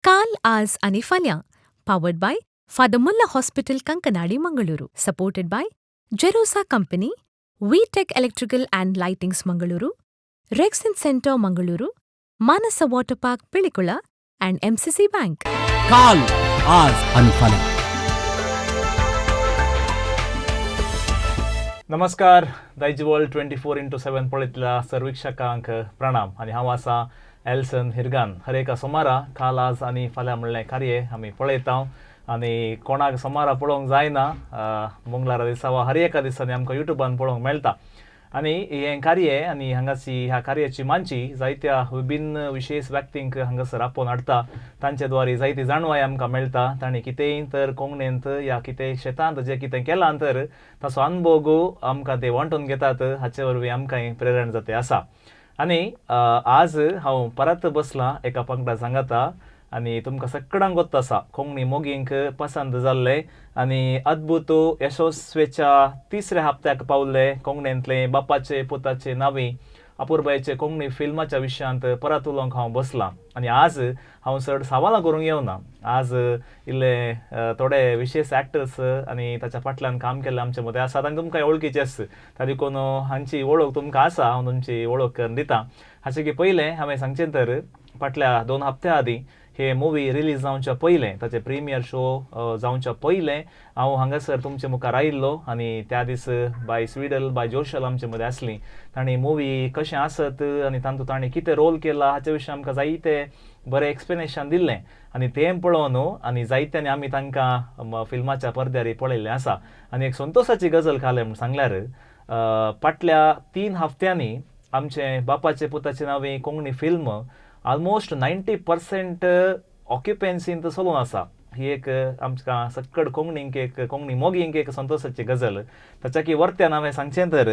काल आज आणि फाल्यां powered by father Muller hospital Kankanady Mangaluru supported by Jerosa company V tech electrical and lightings Mangaluru rexine centre Mangaluru Manas water park Pilikula and MCC bank काल आज आणि फाल्यां. नमस्कार. दायज वर्ल्ड 24x7 पळयतल्या सर्वेक्षकांक प्रणाम आणि हांव आसा एल्सन हिरगान. हर एका सोमारा काल आज आणि फाल्यां म्हणलें कार्य आमी पळयता आनी कोणाक सोमारा पळोवंक जायना मंगळारा दिसा वा हर एका दिसांनी आमकां युट्यूबान पळोवंक मेळटा. आनी हें कार्य आनी ह्या कार्याची मांची जायत्या विभिन्न विशेश व्यक्तींक हांगासर आपोवन हाडटा. तांचे द्वारे जायती जाणवाय आमकां मेळटा. तांणी कितेंय तर कोंकणींत या कितें शेतांत जें कितें केलां तर ताचो अनुभव आमकां ते वांटून घेतात. हाचे वरवीं आमकांय प्रेरण जाते आसा. आनी आज हांव परत बसलां एका पंगडा सांगाता आनी तुमकां सगळ्यांक गोत्त आसा कोंकणी मोगींक पसंद जाल्ले आनी अद्भुत यशस्वेच्या तिसऱ्या हप्त्याक पावल्ले कोंकणींतले बापाचे पुताचे नावी अपूर्बायेचे कोंकणी फिल्माच्या विशयांत परत उलोवंक हांव बसलां. आनी आज हांव चड सवालां करूंक येवना. आज इल्ले थोडे विशेश एक्टर्स आनी ताच्या फाटल्यान काम केल्ले आमचे मदें आसात आनी तुमकां वळखीचेच. ताजे देखून हांची वळख तुमकां आसा. हांव तुमची वळख करून दितां. हाचे की पयलें हांवें सांगचें तर फाटल्या 2 हप्त्या आदीं हे मुवी रिलीज जावच्या पयलें ताचे प्रिमियर शो जावच्या पयलें हांव हांगासर तुमचे मुखार आयिल्लो आनी त्या दीस बाय स्विडल बाय जोशल आमचे मदें आसली. तांणी मुवी कशें आसत आनी तातूंत तांणी कितें रोल केला हाचे विशीं आमकां जायतें बरें एक्सप्लेनेशन दिल्लें आनी तें पळोवन आनी जायत्यांनी आमी तांकां फिल्माच्या पडद्यार पळयल्लें आसा. आनी एक संतोशाची गजाल खालें म्हूण सांगल्यार फाटल्या 3 हप्त्यांनी आमचे बापाचे पुताचे नावी कोंकणी फिल्म ऑलमोस्ट 90% ऑक्युपन्सींत चलून आसा. ही एक आमकां सक्कड कोंकणींक एक कोंकणी मोगींक एक संतोशाची गजाल. ताच्या की वर्त्यान हांवें सांगचें तर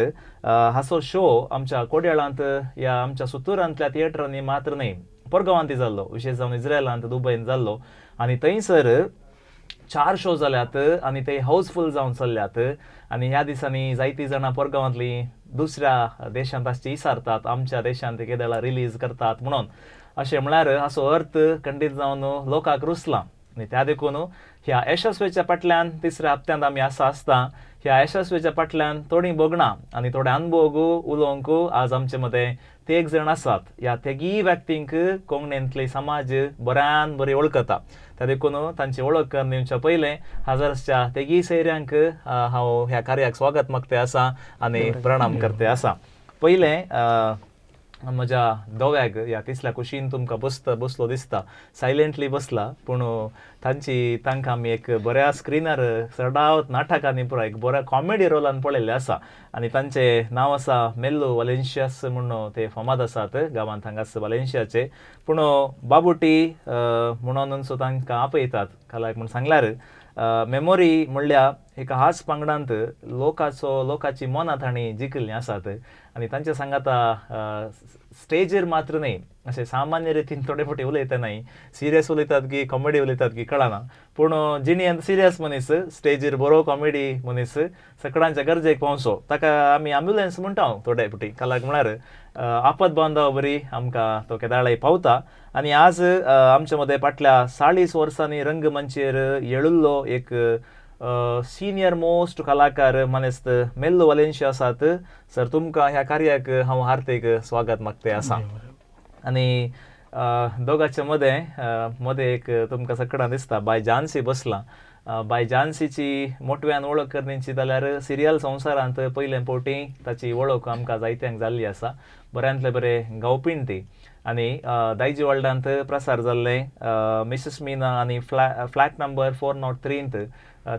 हाचो शो आमच्या कोड्याळांत या आमच्या सुतुरांतल्या थिएटरांनी मात्र न्हय परगांवांत जाल्लो. विशेश जावन इज्रायलांत दुबयन जाल्लो आनी थंयसर 4 शो जाल्यात आनी ते हाऊसफुल जावन चल्ल्यात. आनी ह्या दिसांनी जायतीं जाणां परगांवांतलीं दुसऱ्या देशांत आसची इसारतात आमच्या देशांत केदेला रिलीज करतात म्हणून. अशें म्हळ्यार हाचो अर्थ खंडीत जावन लोकांक रुसला. आनी त्या देखून ह्या यशस्वेच्या फाटल्यान तिसऱ्या हप्त्यांत आमी आसता. ह्या यशस्वेच्या फाटल्यान थोडीं बगणां आनी थोडे अनुभव उलोवंक आज आमचे मदें तेग जाण आसात. ह्या तेगी व्यक्तींक कोंकणींतली समाज बऱ्यान बरी वळखता. त्या देखून तांची वळख करून दिवच्या पयलें हजारच्या तेगी सैऱ्यांक हांव ह्या कार्याक स्वागत मागते आसा आनी प्रणाम करते आसा. पयलें म्हज्या दोव्याक ह्या तिसऱ्या कुशीन तुमकां बसलो दिसता. सायलेंटली बसला पूण तांकां आमी एक बऱ्या स्क्रिनार सदांच नाटकांनी पुरो एक बऱ्या कॉमेडी रोलान पळयल्ले आसा. आनी तांचें नांव आसा मेल्लो वालेन्शियास म्हणून ते फामाद आसात गांवांत हांगास वालेन्शियाचे. पूण बाबुटी म्हणून तांकां आपयतात कालाक म्हूण सांगल्यार मेमोरी म्हणल्या एका हाच पंगडांत लोकाची मनां तांणी जिखिल्लीं आसात. आनी तांचे सांगाता स्टेजीर मात्र न्हय अशें सामान्य रितीन थोडे फावटी उलयता न्हय सिरियस उलयतात की कॉमेडी उलयतात की कळना. पूण जिणेंत सिरियस मनीस स्टेजीर बरो कॉमेडी मनीस सगळ्यांच्या गरजेक पावसो ताका आमी ॲम्ब्युलन्स म्हणटा थोडे फावटी कालाक म्हळ्यार आपत बांदव बरी आमकां तो केदाळाय पावता. आनी आज आमचे मदें फाटल्या 40 वर्सांनी रंगमंचेर येळिल्लो एक सिनियर मोस्ट कलाकार मनेस्त मेल्लो वालेन्शिया आसात. सर तुमकां ह्या कार्याक हांव हार्दिक स्वागत मागते आसा. आनी दोगांचे मदें एक तुमकां सगळ्यांक दिसता बाय झांसी बसला. बाय झांसीची मोठव्यान वळख करण्याची जाल्यार सिरियल संवसारांत पयले फावटी ताची वळख आमकां जायत्यांक जाल्ली आसा. बऱ्यांतले बरें गावपीण ती. आनी दायज वर्ल्डांत प्रसार जाल्ले मिसेस मीना आनी फ्लॅट नंबर 403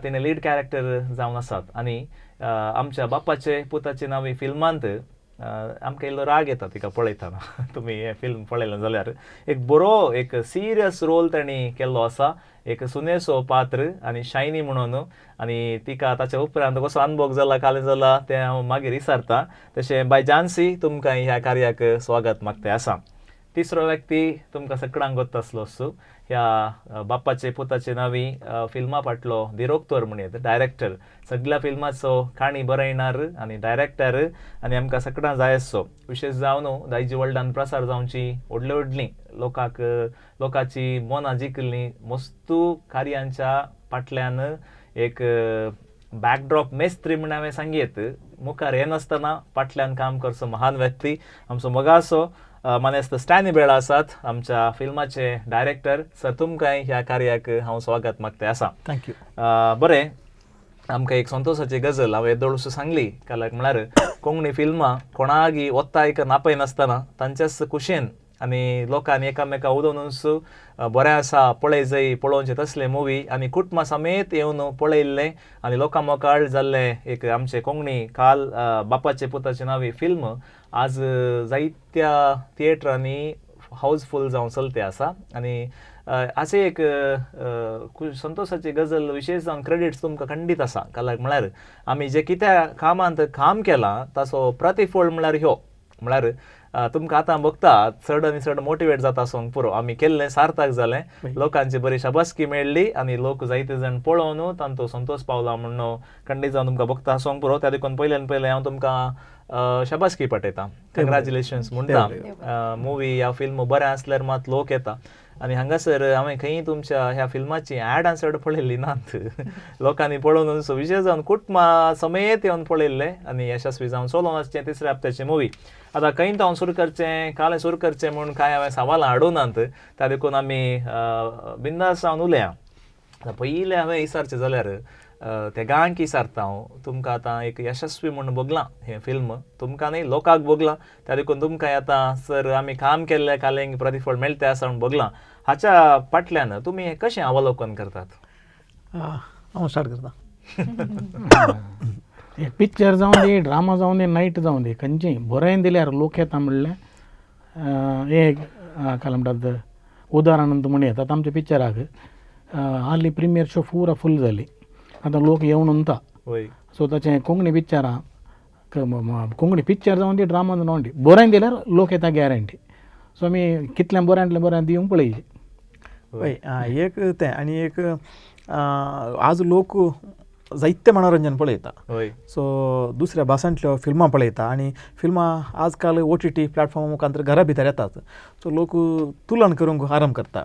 तिणें लीड कॅरेक्टर जावन आसात. आनी आमच्या बापाचे पुताचे नावी फिल्मांत आमकां इल्लो राग येता तिका पळयतना. तुमी हें फिल्म पळयलें जाल्यार एक बरो एक सिरियस रोल तांणी केल्लो आसा. एक सुनेसो पात्र आनी शायनी म्हणून. आनी तिका ताच्या उपरांत कसो अनुभव जाला काल जाला तें हांव मागीर विचारतां. तशें बाय झांसी तुमकां ह्या कार्याक स्वागत मागते आसा. तिसरो व्यक्ती तुमकां सगळ्यांक गोत आसलो असो ह्या बापाचे पुताचे नावी फिल्मा फाटलो दिरोक्तोर म्हणून डायरेक्टर सगळ्या फिल्माचो काणी बरयणार आनी डायरेक्टर आनी आमकां सगळ्यांक जाय आसचो विशेश जावन दायज वर्ल्डान प्रसार जावची व्हडलीं लोकांची मनां जिखलीं मस्तू कार्यांच्या फाटल्यान एक बॅकड्रॉप मेस्त्री म्हणून हांवें सांगीत मुखार येनासतना फाटल्यान काम करचो महान व्यक्ती आमचो मोगासो मानेस्त स्टॅनी बेळा आसात आमच्या फिल्माचे डायरेक्टर सर तुमकांय ह्या कार्याक हांव स्वागत मागते आसा. थँक्यू. बरें आमकां एक संतोशाची गजल हांवें येदोळूस सांगली काल्याक म्हळ्यार कोंकणी फिल्मां कोणागी वत्ता एक नापय नासतना तांच्याच कुशेन आनी लोकांनी एकामेका उलोवनूच बरें आसा पळय जय पळोवचे तसले मुवी आनी कुटुंबा समेत येवन पळयल्ले आनी लोकां मोकाळ जाल्ले एक आमचे कोंकणी काल बापाचे पुताचे नावी फिल्म आज जायत्या थिएटरांनी हाऊसफुल जावन चलते आसा आनी अशें एक संतोशाची गजल विशेश जावन क्रेडिट्स तुमकां खंडीत आसा काल्याक म्हळ्यार आमी जे कित्या कामांत काम केलां ताचो प्रतिफळ म्हळ्यार ह्यो म्हळ्यार तुमकां आतां बघता चड आनी चड मोटिवेट जाता सोंग पुरो आमी केल्लें सार्थक जालें लोकांची बरी शाबासकी मेळ्ळी आनी लोक जायते जाण पळोवन तांचो संतोश पावला म्हणून खंडीत जावन तुमकां बघता सोंग पुरो त्या देखून पयल्यान पयलें हांव तुमकां शाबासकी पटयता कंग्रॅच्युलेशन्स म्हणटा मुवी ह्या फिल्म बरें आसल्यार मात लोक येता आनी हांगासर हांवें खंय तुमच्या ह्या फिल्माची ऍड चड पळयल्ली नात लोकांनी पळोवन विशेश जावन कुटुंबा समेत येवन पळयल्ले आनी यशस्वी जावन चलोवन आसचें तिसऱ्या हप्त्याची मुवी. आतां खंय हांव सुरू करचें कालें सुरू करचें म्हूण कांय हांवें सवालां हाडूनात त्या देखून आमी बिंदास जावन उलया. पयलें हांवें विचारचें जाल्यार त्या गांवांक विचारता हांव तुमकां आतां एक यशस्वी म्हणून बगलां हें फिल्म तुमकां न्ही लोकांक बगलां त्या देखून तुमकां आतां सर आमी काम केल्लें कालेंक प्रतिफळ मेळटें आसा म्हूण बगलां हाच्या फाटल्यान तुमी हें कशें अवलोकन करतात? हांव स्टार्ट करता. पिक्चर जावन दी ड्रामा जावन दी नायट जावन दी खंयचीय बरें दिल्यार लोक येता म्हणल्यार एक काय म्हणटात उदाहरण म्हणून येतात आमच्या पिक्चराक हाली प्रिमियर शो पुरा फूल जाली आतां लोक येवन उरता सो ताचें कोंकणी पिक्चरां कोंकणी पिक्चर जावन दी ड्रामा जावन दी बरें दिल्यार लोक येता गॅरंटी सो आमी कितलें बऱ्यांतलें बरें दिवंक पळयचें. हय एक तें आनी एक आज लोक जायते मनोरंजन पळयता सो दुसऱ्या भासांतल्यो फिल्मां पळयता आनी फिल्मां आज काल OTT प्लॅटफॉर्मा मुखार घरा भितर येतात सो लोक तुलन करूंक आरंभ करता.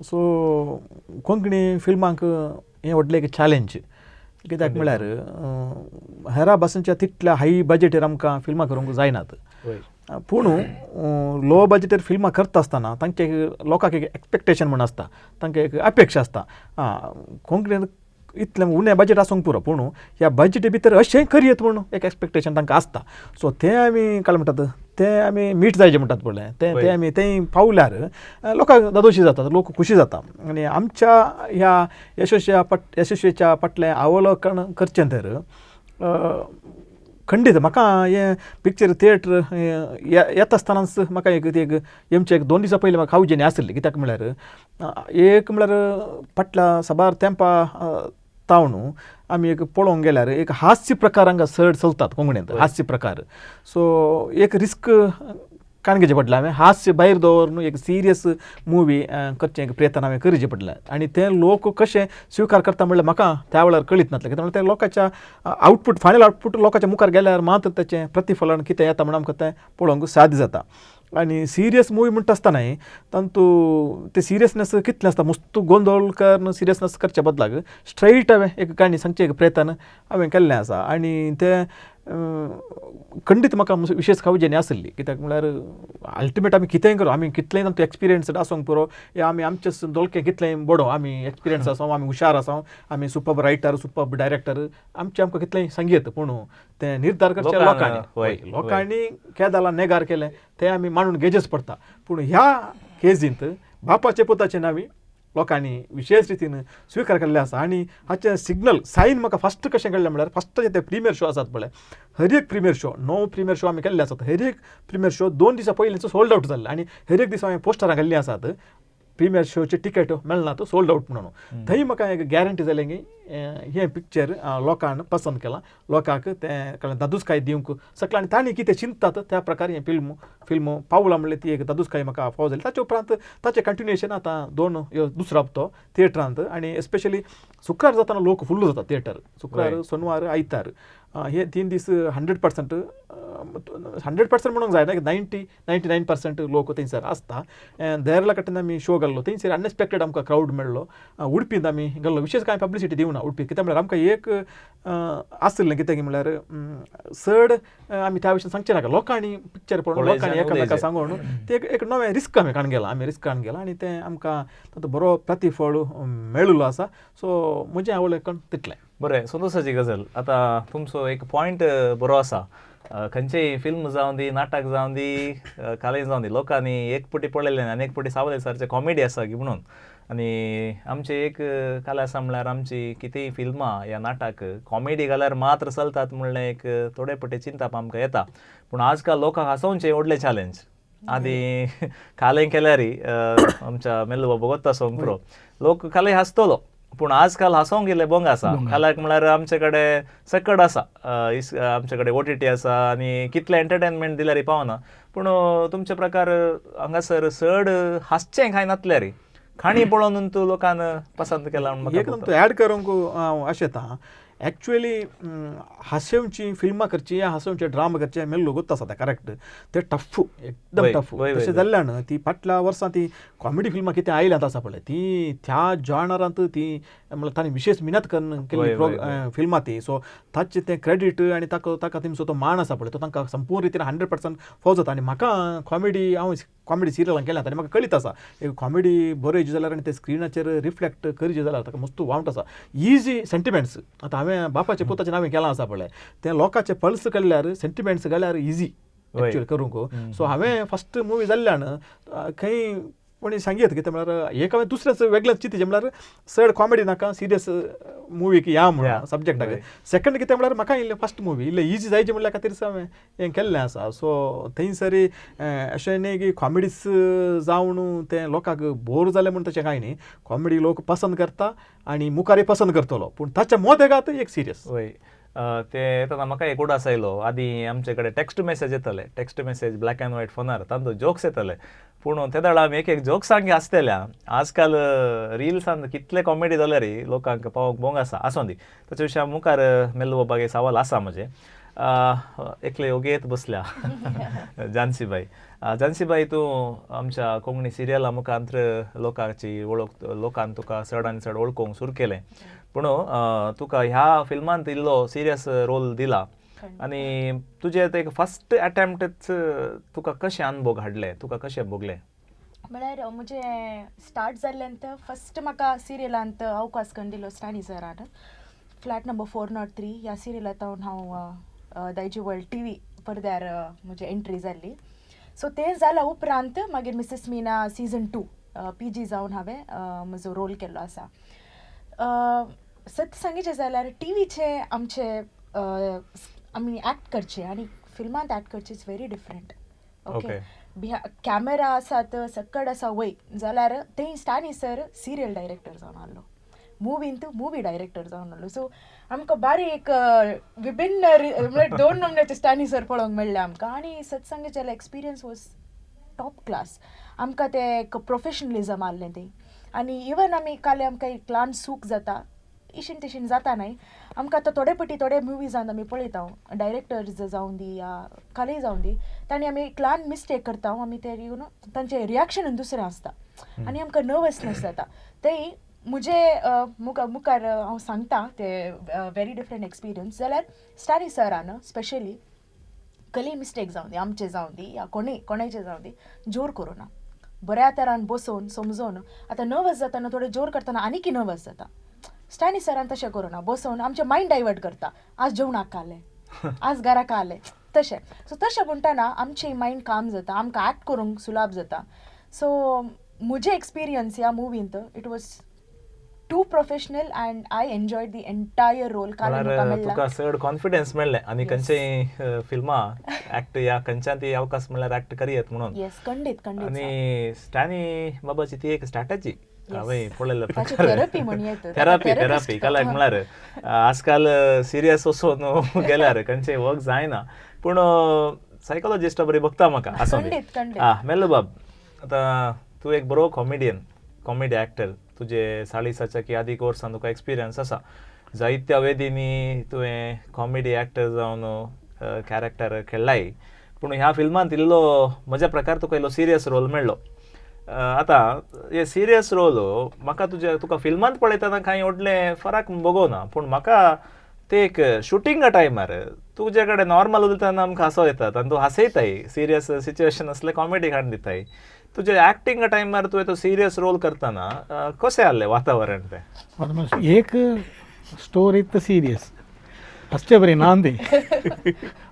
सो कोंकणी फिल्मांक हें व्हडलें एक चॅलेंज कित्याक म्हळ्यार हेरा भासांच्या तितल्या हाय बजेटीर आमकां फिल्मां करूंक जायनात पूण लो बजेटीर फिल्मां करता आसतना तांचे लोकांक एक एक्सपेक्टेशन म्हूण आसता तांकां एक अपेक्षा आसता कोंकणीन इतलें उणें बजेट आसूंक पुरो पूण ह्या बजेटी भितर अशें करयत म्हूण एक एक्सपेक्टेशन तांकां आसता सो तें आमी काय म्हणटात तें आमी मीट जायचें म्हणटात पळय तें आमी तें पावल्यार लोकांक दादोशी जाता लोक खुशी जाता आनी आमच्या ह्या यशस्वीच्या फाटलें अवलोकन करचें तर खंडीत म्हाका हें पिक्चर थिएटर येता आसतनाच म्हाका एक येमचे 2 दिसां पयलीं म्हाका खावजेनी आसली कित्याक म्हळ्यार एक म्हळ्यार फाटल्या साबार तेंपा तावन आमी एक पळोवंक गेल्यार एक हास्य प्रकार हांगा चड चलतात कोंकणींत हास्य प्रकार सो एक रिस्क काण घेवचें पडलें हांवें हास्य भायर दवरून एक सिरियस मुवी करचें एक प्रयत्न हांवें करचें पडलें आनी ते लोक कशें स्विकार करता म्हणल्यार म्हाका त्या वेळार कळीत नासलें कित्याक ते लोकांच्या आउटपूट फायनल आउटपूट लोकांच्या मुखार गेल्यार मात तेचें प्रतिफलन कितें येता म्हणून आमकां तें पळोवंक साध्य जाता. आनी सिरियस मुवी म्हणटा आसतनाय तांतूं ते सिरियसनेस कितलें आसता मस्त गोंदळ करून सिरियसनेस करच्या बदलाक स्ट्रेट हांवें एक काणी सांगचें एक प्रयत्न हांवें केल्लें आसा आनी तें खंडीत म्हाका विशेश खावजेनी आसली कित्याक म्हळ्यार अल्टिमेट आमी कितेंय करूं आमी कितलेंय तांतूं एक्सपिरियन्स आसूंक पुरो या आमी आमचें दोळकें कितलेंय बडो आमी एक्सपिरियन्स आसूं आमी हुशार आसूं आमी सुपर्ब रायटर सुपर्ब डायरेक्टर आमचें आमकां कितलेंय सांगीत पूण तें निर्धार करचें लोकांनी केदाला नेगार केलें तें आमी मांडून घेवचेंच पडटा पूण ह्या केसींत बापाचे पुताचे नावी लोकांनी विशेष रितीन स्विकार केल्लें आसा आनी हाचें सिग्नल सायन म्हाका फस्ट कशें कळ्ळें म्हळ्यार फस्ट जे ते प्रिमियर शो आसात पळय हर एक प्रिमियर शो 9 प्रिमियर शो आमी केल्ले आसात हर एक प्रिमियर शो 2 दिसां पयलींच सोल्ड आवट जाल्ले आनी हर एक दिसा हांवें पोस्टरां घाल्लीं आसात प्रिमियर शोचे तिकेट मेळना तो सोल्ड आउट म्हणून थंय म्हाका एक गॅरंटी जालें की हे पिक्चर लोकांनी पसंत केलां लोकांक तें दादूसकाय दिवंक सकला आनी तांणी कितें चिंततात त्या प्रकार हें फिल्म पावलां म्हणल्यार ती एक दादूसकाय म्हाका फावो जाली ताचे उपरांत ताचें कंटिन्युएशन आतां दुसरो हप्तो थिएटरांत आनी एस्पेशली शुक्रार जाताना लोक फुल्ल जाता थिएटर शुक्रार शेनवार आयतार हे 3 दीस 100% म्हणूंक जायना 99% लोक थंयसर आसता देरला कट्टीन आमी शो घाल्लो थंयसर अनएक्सपेक्टेड आमकां क्रावड मेळ्ळो उडपींत आमी घाल्लो विशेष कांय पब्लिसिटी दिवना उडपी कित्याक म्हळ्यार आमकां एक आसलें कितें म्हळ्यार चड आमी त्या विशयी सांगचे नाका लोकांनी पिक्चर पळोवन लोकांनी एकामेकांक सांगून ते एक नवें रिस्क आमी रिस्कान गेला आनी तें आमकां ताचो बरो प्रतिफळ मेळिल्लो आसा सो म्हजें आवडलें तितलें बरें संतोशाची गजाल आतां तुमचो एक पॉयंट बरो आसा खंयचेय फिल्म जावं दी नाटक जावं दी कालेज जावं दी लोकांनी एक पुटी पळयलें आनी एक पुटी सावले सरचे कॉमेडी आसा की म्हणून आनी आमचे एक कला आसा म्हणल्यार आमची कितेंय फिल्मां या नाटक कॉमेडी घाल्यार मात्र चलतात म्हणलें एक थोडे पटी चिंताप आमकां येता पूण आजकाल लोकांक हांसोवचें व्हडलें चॅलेंज आदी कालें केल्यारय आमच्या मेल्लू बाबा गोत्ता सोंगप्रो लोक काले हांसतलो पूण आजकाल हांसोवंक गेले भोंग आसा काल्याक म्हळ्यार आमचे कडेन सकड आसा आमचे कडेन OTT आसा आनी कितले एंटरटेनमेंट दिल्यारय पावना पूण तुमचे प्रकार हांगासर चड हांसचें कांय नातल्यार खाणी पळोवन तूं लोकांन पसंत केला एक ऍड करूंक हांव अशें येता एक्चुअली हास्यवची फिल्मां करची या हास्यवचे ड्रामा करचे मेल्लो गोत्ता आसा करेक्ट ते टफ एकदम टफ तशें जाल्ल्यान ती फाटल्या वर्सां ती कॉमेडी फिल्मां कितें आयल्यात आसा पळय ती त्या जॉनरांत ती म्हळ्यार तांणी विशेष मिनत करून केल्ली फिल्मां ती सो ताचें तें क्रेडीट आनी ताका तेंचो तो मान आसा पळय तो तांकां संपूर्ण रितीन 100% फावो जाता आनी म्हाका हांव कॉमेडी सिरियलां केल्यात आनी म्हाका कळीत आसा एक कॉमेडी बरयची जाल्यार आनी ते स्क्रिनाचेर रिफ्लेक्ट करची जाल्यार ताका मस्त वावंट आसा इजी सेंटिमेंट्स आतां हांवें बापाच्या पुताचें नांवें केलां आसा पळय तें लोकांचे पल्स केल्यार सेंटिमेंट्स घाल्यार इजी एक्चुअली करूंक सो हांवें फस्ट मुवी जाल्ल्यान खंय कोणी सांगित कितें म्हळ्यार एक हांवें दुसरेंच वेगळेंच चिंतचें म्हळ्यार चड कॉमेडी नाका सिरियस मुवीक या म्हणून सब्जेक्टाक सेकंड कितें म्हळ्यार म्हाका इल्लें फस्ट मुवी इल्लें इजी जायचें म्हणल्या खातीर हांवें हें केल्लें आसा सो थंयसर अशें न्ही की कॉमेडीच जावन तें लोकांक बोर जालें म्हण तशें कांय न्ही कॉमेडी लोक पसंत करता आनी मुखारय पसंत करतलो पूण ताच्या मोदेगात एक सिरियस ते येता म्हाका एक उडास आयलो आदी आमचे कडेन टेक्स्ट मेसेज येतले text message black end white फोनार तातूंत जोक्स येतले पूण ते दाडा आमी एक जोक सांगे आसतल्या आजकाल रिल्सान कितले कॉमेडी जाल्यारय लोकांक पावोवंक भोंग आसूं दी ताचे विशयी मुखार मेल्लू बाबाक एक सवाल आसा म्हजें एकले ओगेत बसल्या जानसीबाई तूं आमच्या कोंकणी सिरियला मुखांतर लोकांची वळख लोकांक तुका चड आनी चड वळखूंक सुरू केलें पूण तुका ह्या फिल्मांत इल्लो सिरियस रोल दिला आनी तुजे एक फस्ट अटेम्प्टच तुका कशें अनुभव हाडले तुका कशें भोगलें म्हळ्यार म्हजे स्टार्ट जाल्ल्यान फस्ट म्हाका सिरियलांत अवकाश करून दिलो स्टॅनी सरान फ्लॅट नंबर 403 ह्या सिरियलांत हांव दायजी वर्ल्ड TV पडद्यार म्हजी एंट्री जाल्ली सो तें जाल्या उपरांत मागीर मिसेस मीना सीझन 2 PG जावन हांवें म्हजो रोल केल्लो आसा सत्य सांगचें जाल्यार टीव्हीचे आमचे आमी एक्ट करचे आनी फिल्मांत एक्ट करचे is very different okay camera आसात सकड आसा वय जाल्यार थंय स्टॅनी सर सिरियल डायरेक्टर जावन आहलो मुवींत मुवी डायरेक्टर जावन आहलो सो आमकां बारीक विभिन्न म्हळ्यार 2 नंबराचे स्टॅनी सर पळोवंक मेळ्ळे आमकां आनी सत्य सांगचें जाल्यार एक्सपिरियन्स वॉज टॉप क्लास आमकां तें एक प्रोफेशनलिजम आहलें थंय आनी इवन आमी काले आमकां एक ल्हान सूक जाता इशीन तशीन जाता न्हय आमकां आतां थोडे पटी थोडे मुवीजांत आमी पळयता डायरेक्टर्स जावं दी या कालेय जावं दी तांणी आमी एक ल्हान मिस्टेक करता आमी ते यू नो तांचें रिएक्शन दुसरें आसता आनी आमकां नर्वसनेस जाता थंय म्हजे मुखार हांव सांगता ते व्हेरी डिफरंट एक्सपिरियन्स जाल्यार स्टॅनी सरान स्पेशली कसलीय मिस्टेक जावं दी आमचें जावं दी या कोणाचें जावं दी जोर करूना बऱ्या तरान बसोवन समजोवन आतां नर्वस जाताना थोडे जोर करतना आनीक नर्वस जाता स्टॅनी सरान तशें करूना बसोवन आमचें मायंड डायवर्ट करता आज जेवणाक आलें आज घराक आलें तशें सो तशें म्हणटना आमचें मायंड काम जाता आमकां एक्ट करूंक सुलाभ जाता सो म्हजें एक्सपिरियन्स ह्या मुवींत it was too professional and I enjoyed the entire role. म्हळ्यार तुका चड कॉन्फिडन्स मेळ्ळें आनी खंयच्याय फिल्मां ऍक्ट या खंयच्याय अवकाश म्हणल्यार ऍक्ट करियत म्हणून. येस, खंडीत खंडीत. आनी स्टॅनी बाबाची ती एक स्ट्रॅटेजी हांवें पळयल्लो थेरपी म्हणून थेरपी कालाक म्हळ्यार आजकाल सिरियस वचून गेल्यार खंयचें वर्क जायना, पूण सायकोलॉजिस्टा बरी बघता म्हाका असो मेल्लो बाब. आतां तूं एक बरो कॉमेडी ऍक्टर, तुजे 40 की आदी कोर्सान तुका एक्सपिरियन्स आसा, जायत्या वेदींनी तुवें कॉमेडी ऍक्टर जावन कॅरेक्टर खेळ्ळाय, पूण ह्या फिल्मांत इल्लो म्हज्या प्रकार तुका इल्लो सिरियस रोल मेळ्ळो. आतां हे सिरियस रोल म्हाका तुका फिल्मांत पळयतना कांय व्हडले फरक बगोवना, पूण म्हाका ते एक शुटिंगा टायमार तुजे कडेन नॉर्मल उलयतना आमकां हांसो येतात आनी तूं हांसयताय, सिरियस सिच्युएशन असले कॉमेडी हाडून दिताय. तुजे ऍक्टिंगा टायमार तुवें तो सिरियस रोल करतना कशें आसलें वातावरण तें? एक स्टोरी तर सिरियस असचे बरी ना ती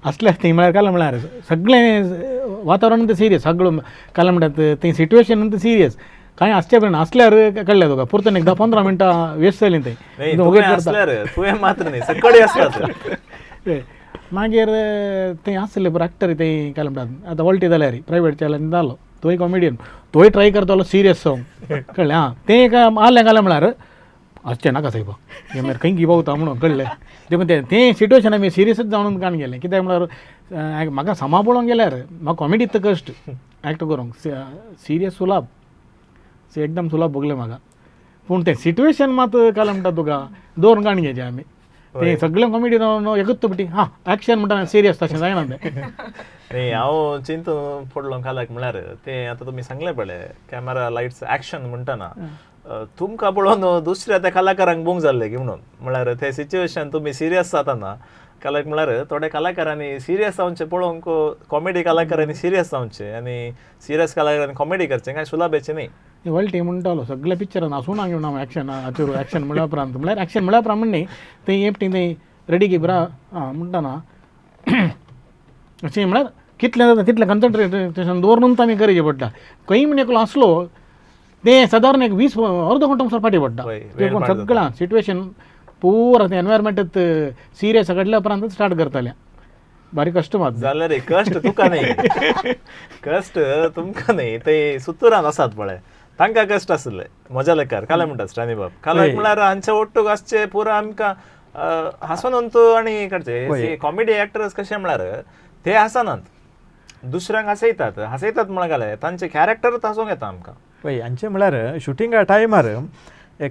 असले ती म्हळ्यार काल म्हळ्यार सगळें वातावरण तर सिरियस, सगळं काल म्हणटात तें सिट्युएशन तर सिरियस, कांय असचे बरें ना. असल्यार कळ्ळें तुका परतून एकदा 15 मिनटां वेस्ट जालीं तें तुवें मात्र न्ही सगळें आसतात. मागीर तें आसलें बरें एक्टर तें काल म्हणटात आतां वळटी जाल्यार प्रायवेट चॅनल जालो, तोय कॉमेडियन, तोय ट्राय करतालो सिरियस जावन, कळ्ळें. हां तें एक आसलें काल म्हळ्यार असचें नाका सायबा हे मागीर खंय गिवता म्हणून, कळ्ळें. देखून तें सिट्युएशन आमी सिरियसच जावन काण गेलें, कित्याक म्हळ्यार म्हाका समा पळोवंक गेल्यार म्हाका कॉमेडी तर कश्ट एक्ट करूंक, सिरियस सुलाब से एकदम सुलाब भोगलें म्हाका. पूण तें सिट्युएशन मात काल म्हणटा तुका दवरून काण घेवचें आमी, तें सगळें कॉमेडी रावन एकूच तुपटी हां एक्शन म्हणटा सिरियस तशें जायना तें. न्ही हांव चिंतून पडलो कालाक म्हळ्यार तें आतां तुमी सांगलें पळय कॅमेरा लायट्स एक्शन म्हणटना तुमकां पळोवन दुसऱ्या त्या कलाकारांक बूंक जाल्लें की म्हणून, म्हळ्यार तें सिच्युएशन तुमी सिरियस जाताना कालाक म्हळ्यार थोड्या कलाकारांनी सिरियस जावचें पळोवंक कॉमेडी कलाकारांनी सिरियस जावचें आनी सिरियस कलाकारांनी कॉमेडी करचें कांय सुलाभेचें न्ही. वळटी म्हणटालो सगळ्या पिक्चरान आसूं घेवन हांव एक्शन हाचेर एक्शन म्हळ्या उपरांत म्हळ्यार एक्शन म्हळ्या उपरांत म्हणणी तें एपटी तें रेडी की बरा म्हणटाना अशें म्हळ्यार कितलें जाता तितलें कन्सन्ट्रेशन दवरून आमी करचें पडटा. खंय म्हण एकलो आसलो तें सादारण एक 20 अर्द घंटो सर फाटी पडटा, देखून सगळां सिट्युएशन पुरा तें एनवायरमेंट सिरियस काडल्या उपरांतच स्टार्ट करतालें. भारी कश्ट मात जाल्यार कश्ट तुका न्ही, कश्ट तुमकां न्ही, ते सुतुरान आसात पळय तांकां कश्ट आसले मजा लेकार काले म्हणटात स्टॅनी बाब. कालाक म्हळ्यार हांचे ओट्टूक आसचे पुरा आमकां हांसोनंत आनी काडचे कॉमेडी एक्टर्स कशें म्हळ्यार ते हांसनात, दुसऱ्यांक हांसयतात म्हळ्यार घाले तांचे कॅरेक्टरच हांसूंक येता आमकां. पळय हांचे म्हळ्यार शुटिंगा टायमार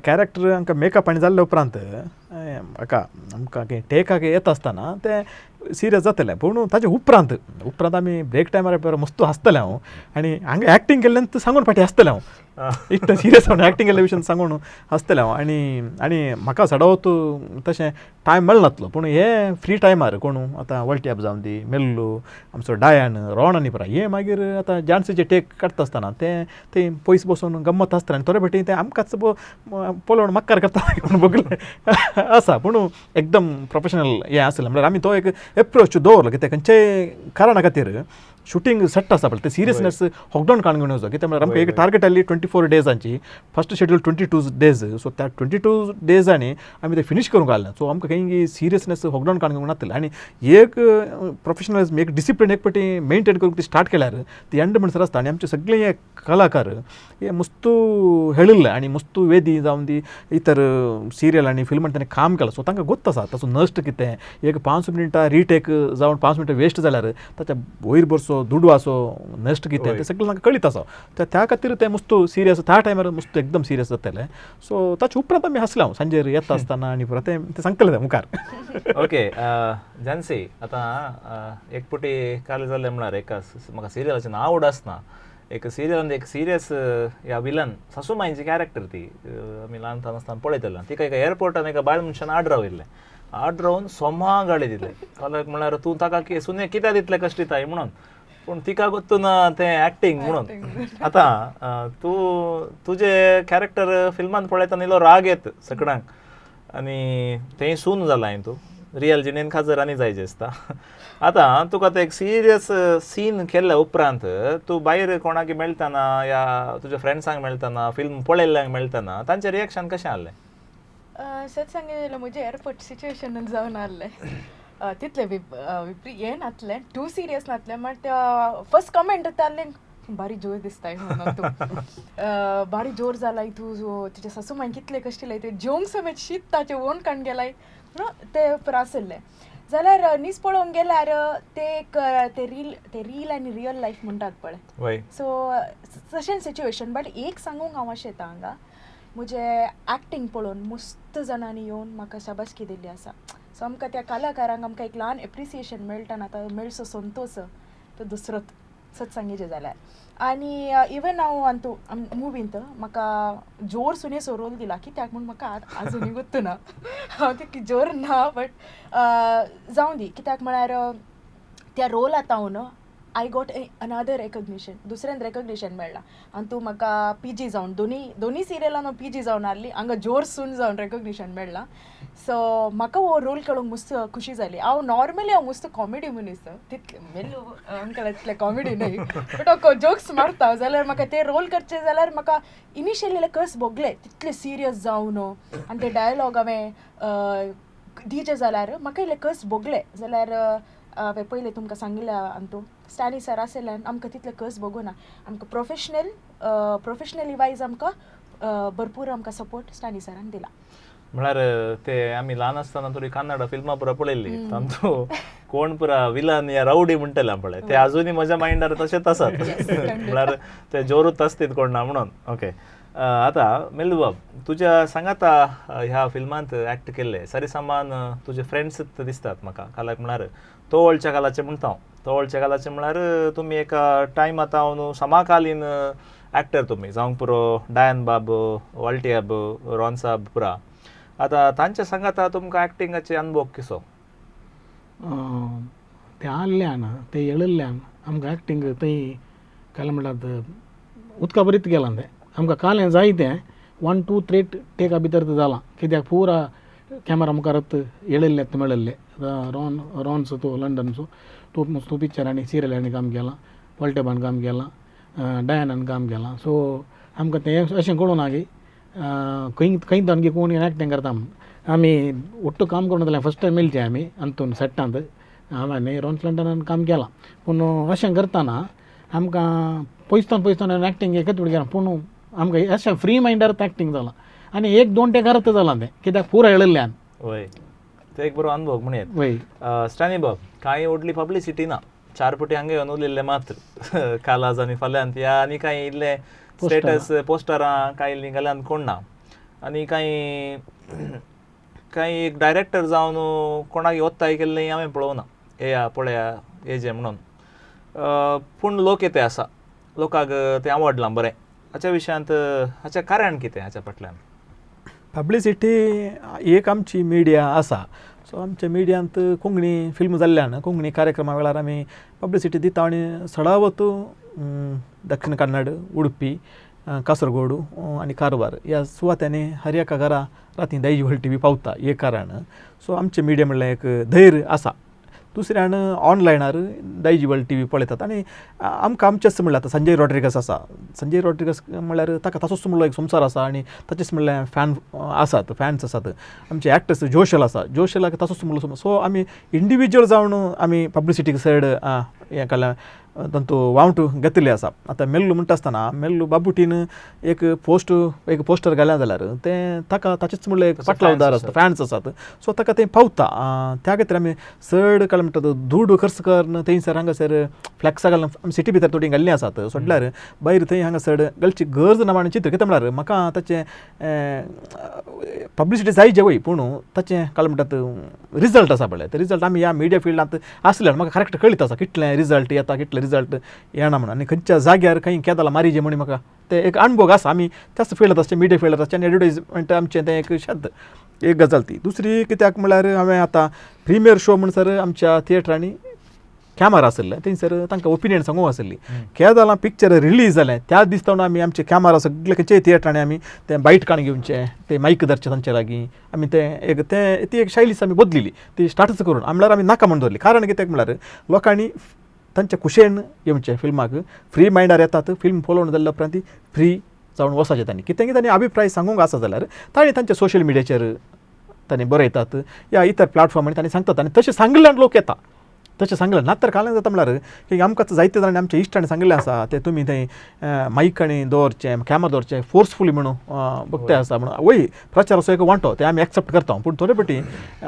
कॅरेक्टर आमकां मेकअप आनी जाल्ले उपरांत हाका आमकां टेकाक येता आसतना ते सिरियस जातलें, पूण ताचे उपरांत आमी ब्रेक टायमार मस्त हांसतलें हांव, आनी हांगा एक्टींग केल्ल्यान सांगून फाटी हांसतलें हांव, इतलें सिरियस जावन एक्टींग केल्ल्या विशयान सांगून हांसतलें हांव. आनी म्हाका सडावत तशें टायम मेळनासलो, पूण हे फ्री टायमार कोण आतां वळटी आप जावन दी मेल्लू आमचो डायन रोहन आनी परा हे मागीर आतां जानसीचे टेक काडटा आसतना ते पयस बसून गम्मत आसता आनी थोडे फाटी ते आमकांच पळोवन मक्कार करता म्हणून बगलें आसा, पूण एकदम प्रोफेशनल हें आसलें. म्हळ्यार आमी तो एक एप्रोच दवरलो, कित्याक खंयच्याय कारणा खातीर शुटींग सेट आसा पळय ते सिरियसनेस होकडावन काडून घेवन वचो, कित्याक म्हळ्यार आमकां एक टार्गेट आसली 24 डेजांची, फर्स्ट शेड्यूल 22 डेज, सो त्या 22 डेजांनी आमी ते फिनीश करूंक घालना. सो आमकां खंय सिरियसनेस होकडावन काडूंक नासलें, आनी एक प्रोफेशनलिजम एक डिसिप्लीन एक फावटी मेंटेन करूंक ती स्टार्ट केल्यार ती एंड म्हणसर आसता. आनी आमचे सगळे हे कलाकार हे मस्तू हेळिल्ले आनी मस्तू वेदी जावन ती इतर सिरियल आनी फिल्मांत ताणें काम केलां, सो तांकां गोत्त आसा ताचो नश्ट कितें, एक 5 मिनटां रिटेक जावन 5 मिनटां वेस्ट जाल्यार ताच्या वयर बरसो दुडू आसो नश्ट कितें तें सगळें तांकां कळीत आसा. त्या खातीर तें मस्तू सिरियस त्या टायमार मस्तू एकदम सिरियस जातालें. सो ताचे उपरांत आमी हांसले हांव सांजेर येता आसतना आनी परत तें सांगतलें तें मुखार. ओके जानसी, आतां एक पुटी काल जालें म्हळ्यार म्हाका सिरियलाचें नांव उडसना, एक सिरियलान एक सिरियस ह्या विलन सासूमाईची कॅरेक्टर ती आमी ल्हानपण आसतना पळयतालें, तिका एका एअरपोर्टान एका बायल मनशान आड रावयल्लें, आड रावन सोमा गाडी दिले. कालाक म्हळ्यार तूं ताका सुने कित्याक दितलें कश्ट दिताय म्हणून, पूण तिका गोत्तू ना तें एक्टींग म्हणून. आतां तुजे कॅरेक्टर फिल्मान पळयतना इल्लो राग येत सगळ्यांक, आनी तें सून जालां तूं रियल जिणेन खाजर आनी जायचें दिसता. आतां तुका ते एक सिरियस सीन केल्ल्या उपरांत तूं भायर कोणाक मेळटना या तुज्या फ्रेंड्सांक मेळटना फिल्म पळयल्ल्यांक मेळटना तांचें रिएक्शन कशें आसलें? सच सांगें म्हजे एअरपोर्ट सिच्युएशनान जावन आहलें तितलें हें नासलें टू सिरियस नासलें बट फर्स्ट कमेंट येतालें बारी जोर दिसताय म्हणून तूं बारी जोर जालाय तूं तुजे सासू मागीर कितले कश्टिलाय ते जेवंक समेत शीत ताचे ओन काण गेलाय ते आसलें जाल्यार नीस पळोवंक गेल्यार ते रील आनी रियल लायफ म्हणटात पळय सो तशें सिच्युएशन बट एक सांगूंक हांव अशें येता हांगा म्हजें एक्टींग पळोवन मस्त जाणांनी येवन म्हाका शाबासकी दिल्ली आसा सो आमकां त्या कलाकारांक आमकां एक ल्हान एप्रिसिएशन मेळटा आतां मेळचो संतोश तो दुसरोच सच सांगेचें जाल्यार आनी इवन हांव आंतू मुवींत म्हाका जोर सुनेसो रोल दिला कित्याक म्हूण म्हाका आजुनूय गुर्तू ना हांव ते जोर ना बट जावं दी कित्याक म्हळ्यार त्या रोलांत हांव न्हू आय गॉट अनदर रेकग्निशन दुसऱ्यान रेकग्निशन मेळ्ळां आनी तूं म्हाका PG जावन दोनी सिरियलान हांव PG जावन आहली हांगा जोर सून जावन रेकग्निशन मेळ्ळां सो म्हाका हो रोल कळूंक मस्त खुशी जाली हांव नॉर्मली हांव मस्त कॉमेडी मनीस तितले मेल्लो आमकां तितले कॉमेडी न्हय बट हांव जोक्स मारता जाल्यार म्हाका ते रोल करचे जाल्यार म्हाका इनिशियली कस भोगले तितले सिरियस जावन आनी ते डायलॉग हांवें दिवचे जाल्यार म्हाका इल्ले कस भोगले जाल्यार हांवें पयलीं तुमकां सांगिल्लें आंतू स्टॅनी सर आसल्यान आमकां तितले कस भोगूं ना आमकां प्रोफेशनली वायज आमकां भरपूर आमकां सपोर्ट स्टॅनी सरान दिला म्हळ्यार ते आमी ल्हान आसतना थोडी कन्नड फिल्मां पुरा पळयल्ली तांचो कोण पुरा विलन या रावडी म्हणटले पळय ते अजुनूय म्हज्या मायंडार तशेंच आसात म्हळ्यार ते जोरूच आसतीत कोण ना म्हणून ओके आतां मेलूबाब तुज्या सांगाता ह्या फिल्मांत एक्ट केल्ले सारी सामान तुजे फ्रेंड्स दिसतात म्हाका कालाक म्हळ्यार तो वळच्या कालाचे म्हणटा तो वळच्या कालाचे म्हळ्यार तुमी एका टायम आतां हांव न्हू समकालीन एक्टर तुमी जावंक पुरो डायन बाब वाल्टियाब रॉन साब पुरा आतां तांचे सांगाता तुमकां एक्टिंगाचे अनुभव कसो ते आल्ल्यान ते येळिल्ल्यान आमकां एक्टींग थंय काय म्हणटात उदका बरीत गेलां तें आमकां कालें जायतें 1 2 3 टेका भितर तें जालां कित्याक पुरा कॅमेरा मुखारत येळिल्ले मेळिल्ले रॉन्स तो लंडनचो तो पिक्चरांनी सिरियलांनी काम केलां वॉल्टेबान काम केलां डायनान काम केलां सो आमकां तें अशें कळूं ना की खंय तांगे कोण एक्टींग करता आमी ಒಟ್ಟು काम करून जाल्यार फस्ट टायम मेळचे आमी अंतून सेटांत हांवें रॉन्स लंडनान काम केलां पूण अशें करतना आमकां पयसतान एक्टींग एकच वेळ केलां पूण आमकां अशें फ्री मायंडार एक्टींग जालां आनी 1-2 टेक अर्थ जालां तें कित्याक पुरो येळिल्ल्यान वय तो एक बरो अनुभव म्हणून वय स्टॅनी बाब कांय व्हडली पब्लिसिटी ना 4 पुटी हांगा येवन उरलेले मात्र कालाज आनी फाल्यांत या आनी कांय इल्ले स्टेटस पोस्टरां कांय इल्लीं घाल्यान कोण ना आनी कांय एक डायरेक्टर जावन कोणाक वत्ताय केल्लें हांवें पळोवना येया पळया येजे म्हणून पूण लोक येते आसा लोकांक तें आवडलां बरें हाच्या विशयांत हाचें कारण कितें हाच्या फाटल्यान पब्लिसिटी एक आमची मिडिया आसा सो आमच्या मिडियांत कोंकणी फिल्म जाल्ल्यान कोंकणी कार्यक्रमा वेळार आमी पब्लिसिटी दिता आनी सडावत दक्षिण कन्नड उडपी कासरगोड आनी कारवार ह्या सुवात्यांनी हर एका घरा राती दैजवल TV पावता एक कारण सो आमचे मिडिया म्हणल्यार एक धैर्य आसा दुसऱ्यान ऑनलायनार दैजवल TV पळयतात आनी आमकां आमचेच म्हणल्यार आतां संजय रॉड्रिगस आसा संजय रॉड्रिगस म्हणल्यार ताका तसोच म्हणलो एक संवसार आसा आनी ताचेच म्हणल्यार फॅन्स आसात आमचे एक्टर्स जोशल आसा जोशलाक तसोच म्हणलो सो आमी इंडिविज्युअल जावन आमी पब्लिसिटीक सायड हें केल्या तांतू वावंट घेतिल्ले आसा आतां मेल्लू म्हणटा आसतना मेल्लू बाबुटीन एक पोस्टर घाल्या जाल्यार तें ताका ताचेच म्हणलें एक पाटलावदार आसता फॅन्स आसात सो ताका तें पावता त्या खातीर आमी चड काय म्हणटा दूड खर्च करन थंयसर हांगासर फ्लॅक्सां घालून आमी सिटी भितर थोडीं घाल्लीं आसात सोडल्यार भायर थंय हांगासर घालची गरज ना म्हणून चित्र कितें म्हळ्यार म्हाका ताचें पब्लिसिटी जाय जेवय पूण ताचें काय म्हणटात रिजल्ट आसा पळय ते रिजल्ट आमी ह्या मिडिया फिल्डांत आसल्यार म्हाका करेक्ट कळीत आसा कितलें रिजल्ट येता कितले रिजल्ट येना म्हणून आनी खंयच्या जाग्यार खंय केदाला मारीजे म्हणून म्हाका ते एक अनुभव आसा आमी त्याच फिल्डांत आसचे मिडिया फिल्डांत आसचे आनी एडवर्टायजमेंट आमचें तें एक शेत एक गजाल ती दुसरी कित्याक म्हळ्यार हांवें आतां प्रिमियर शो म्हणसर आमच्या थिएटरांनी कॅमेरा आसले थंयसर तांकां ओपिनियन सांगूंक आसली केदाला पिक्चर रिलीज जालें त्या दिसतावन आमी आमचे कॅमेरा सगळे खंयच्याय थिएटरांनी आमी तें बायट काण घेवचें ते मायक धरचे तांचे लागीं आमी ती एक शैलीच आमी बदलिली ती स्टार्टच करून म्हळ्यार आमी नाका म्हणून दवरली कारण कित्याक म्हळ्यार लोकांनी तांच्या कुशेन येवचें फिल्माक फ्री मायंडार येतात फिल्म पळोवन जाल्या उपरांत ती फ्री जावन वचचें तांणी कित्याक तांणी अभिप्राय सांगूंक आसा जाल्यार तांणी तांच्या सोशल मिडियाचेर तांणी बरयतात या इतर प्लॅटफॉर्मांनी तांणी सांगतात आनी तशें सांगल्यान लोक येता तशें सांगलें नातर कालांत जाता म्हणल्यार की आमकां जायते जाणांनी आमच्या इश्टांनी सांगिल्लें आसा ते तुमी थंय माईक आनी दवरचें कॅमेरा दवरचें फोर्सफुली म्हणून बघते आसा म्हणून वय प्रचार असो एक वांटो ते आमी एक्सेप्ट करता पूण थोडे फावटी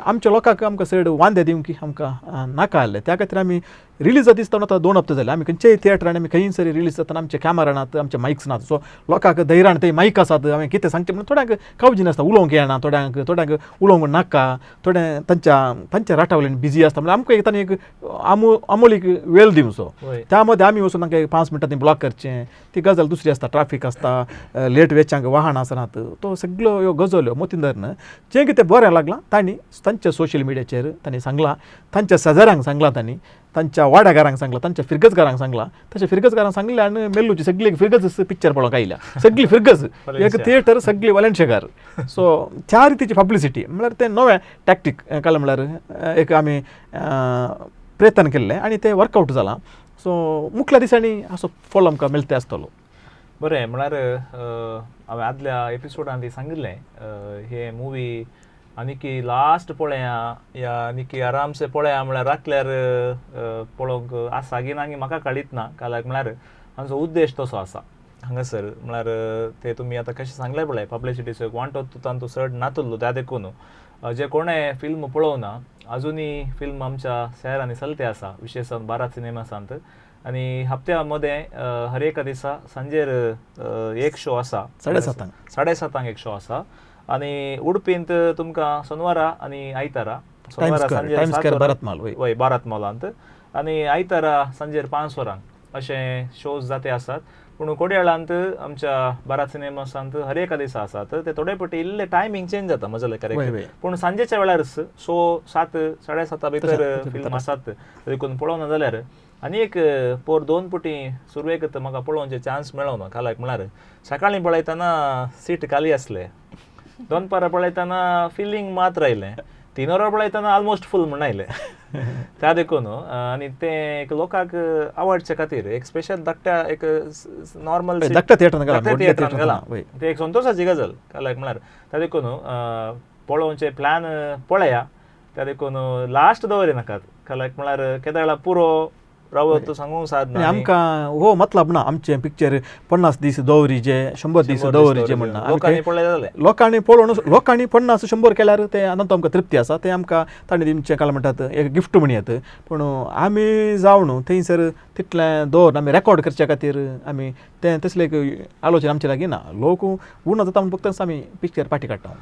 आमच्या लोकांक आमकां चड वांदे दिवंक आमकां नाका आसलें त्या खातीर आमी रिलीज दिसता आतां 2 हप्ते जाले आमी खंयच्याय थिएटरांनी आमी खंय सरी रिलीज जातना आमचे कॅमेरा नात आमचे मायक्स नात सो लोकांक धैर्यान थंय माईक आसात आमी कितें सांगचें म्हणून थोड्यांक काळजी नासता उलोवंक येना थोड्यांक उलोवंक नाका थोडे तांच्या राटावल्यान बिजी आसता म्हणजे आमकां एक तांणी एक अमोलीक वेळ दिवचो त्या मध्ये आमी वचून तांकां 5 मिनटांनी ब्लॉक करचें ती गजाल दुसरी आसता ट्राफीक आसता लेट वेचांक वाहन आसनात तो सगळ्यो ह्यो गजाल्यो मतीन धरन जें कितें बरें लागलां तांणी तांच्या सोशल मिडियाचेर तांणी सांगलां तांच्या शेजाऱ्यांक सांगलां तांणी तांच्या वाड्यागारांक सांगलां तांच्या फिरगजगारांक सांगलां तशें फिरगजगारांक सांगलें आनी मेल्लूची सगळी फिरगज पिक्चर पळोवंक आयल्या सगळी फिरगज एक थिएटर सगळी वलेंशेकार सो त्या रितीची पब्लिसिटी म्हळ्यार तें नवें टॅक्टीक काल म्हळ्यार एक आमी प्रयत्न केल्ले आनी तें वर्कआवट जालां सो मुखल्या दिसांनी असो फॉल आमकां मेळटे आसतलो बरें म्हळ्यार हांवें आदल्या एपिसोडान ती सांगिल्लें हे मुवी आनीकी लास्ट पळया या आनीकी आरामसे पळया म्हळ्यार रातल्यार पळोवंक आसा की ना म्हाका कळीत ना काल्याक म्हळ्यार हांचो उद्देश तसो आसा हांगासर म्हळ्यार ते तुमी आतां कशें सांगलें पळय पब्लिसिटीचो एक वांटो तांचो चड नातुल्लो त्या देखून जे कोणें फिल्म पळोवना अजुनी फिल्म आमच्या शहरांनी चलते आसा विशेषतन भारत सिनेमासांत आनी हप्त्या मदें हर एका दिसा सांजेर एक शो आसा 7:30 एक शो आसा आनी उडपींत तुमकां सोनवारा आनी आयतारा सोनवारा सांजेर वय भारत मॉलांत आनी आयतारा सांजेर 5 वरांक अशे शोज जाते आसात पूण कोडयाळांत आमच्या भारत सिनेमासांत हर एका दिसा आसात ते थोडे फावटी इल्ले टायमींग चेंज जाता म्हजे करेक्ट पूण सांजेच्या वेळार सो 7:30 भितर फिल्म आसात देखून पळोवना जाल्यार आनी एक पोर 2 फावटी सुरवेक म्हाका पळोवचे चान्स मेळो ना काल्याक म्हळ्यार सकाळीं पळयतना सीट खाली आसले 2 पारां पळयतना फिलींग मात राहिलें 3 वरां पळयतना ऑलमोस्ट फूल म्हण आयलें त्या देखून आनी तें एक लोकांक आवडचे खातीर एक स्पेशल धाकट्या एक नॉर्मल थिएटरान गेलां ते एक संतोशाची गजाल काल्याक म्हळ्यार त्या देखून पळोवचे प्लॅन पळया त्या देखून लास्ट दवरिनाकात काल्याक म्हळ्यार केदाळा पुरो रावत सांगूंक साधना आमकां हो मतलब ना आमचे पिक्चर 50 दीस दवरीचे 100 दीस दवरीचे म्हणना लोकांनी पळोवन लोकांनी 50-100 केल्यार ते अनंत आमकां तृप्ती आसा ते आमकां ताणें तेमचें काल म्हणटात एक गिफ्ट म्हणयात पूण आमी जावन थंयसर तितलें दवरून आमी रेकॉर्ड करचे खातीर आमी तें तसलें एक आलोचना आमचे लागीं ना लोक उणो जाता म्हणून फक्त आमी पिक्चर पाटी काडटा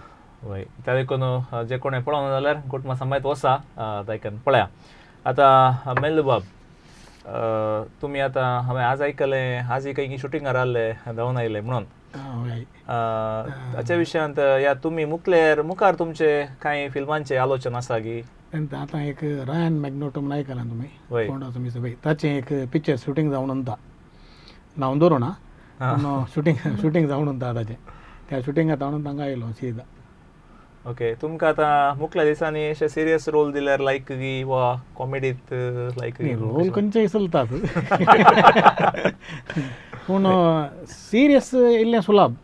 वय त्या देखून जे कोणें पळोवना जाल्यार कुटुंबा समेत वसा ताका पळया आतां मेल्लू बाब तुम्ही आता हांवें आज आयकलें आजय काही शुटिंगार आसले धांवन आयले म्हणून ताच्या विशयांत या तुमी मुखार तुमचे कांय फिल्मांचे आलोचना आसा की आतां एक रायन मॅग्नोटो म्हणून आयकलां तुमी कोण तुमी सगळी ताचें एक पिक्चर शुटींग जावन उरता नांव दवरूं शुटींग जावन उरता ताचें त्या शुटिंगाक हांव तांकां आयलो सीदा ओके तुमकां आतां मुखल्या दिसांनी अशे सिरियस रोल दिल्यार लायक की वा कॉमेडीत लायक रोल खंयचेय चलतात पूण सिरियस इल्लें सुलाब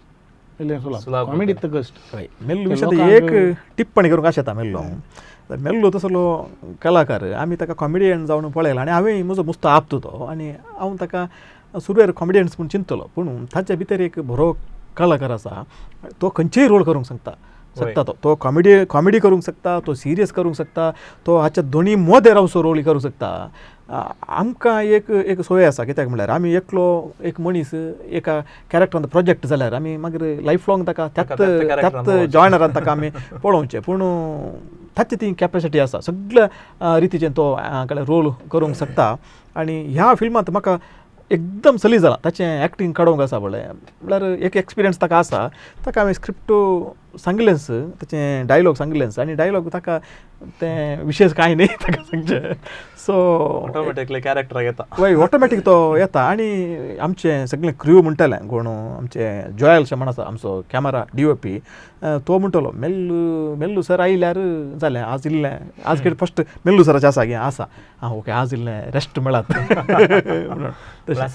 कॉमेडीत कश्ट मेल्लू विशयात एक टिप्पणी करूंक आशेता मेल्लो तसलो कलाकार आमी ताका कॉमेडियन जावन पळयला आनी हांवें म्हजो मुस्तो आपतो तो आनी हांव ताका सुरवेर कॉमेडियन्स म्हूण चिंतलो पूण ताच्या भितर एक बरो कलाकार आसा तो खंयचेय रोल करूंक शकता तो कॉमेडी करूंक शकता तो सिरियस करूंक शकता तो हाच्या दोनी मदें रावसो रोल करूंक शकता आमकां एक सोय आसा कित्याक म्हळ्यार आमी एकलो एक मनीस एका कॅरेक्टरान प्रोजेक्ट जाल्यार आमी मागीर लायफ लाँग ताका त्याच जॉयनरान ताका आमी पळोवचें पूण ताची ती कॅपेसिटी आसा सगळ्या रितीचें तो रोल करूंक शकता आनी ह्या फिल्मांत म्हाका एकदम सली जाला ताचें एक्टींग काडूंक आसा म्हळ्यार एक एक्सपिरियन्स ताका आसा ताका हांवें स्क्रिप्ट सांगलेंच ताचें डायलॉग सांगलेंच आनी डायलॉग ताका तें विशेष कांय न्ही ताका सांगचें सो ऑटोमॅटिकली कॅरेक्टर येता वय ऑटोमॅटीक तो येता आनी आमचें सगळें क्रू म्हणटलें कोण आमचें जोयल शेमण आसा आमचो कॅमेरा DOP तो म्हणटलो मेल्लू सर आयल्यार जालें आज इल्लें आज कितें फस्ट मेल्लू सराचें आसा गे आसा ओके आज इल्लें रेस्ट मेळात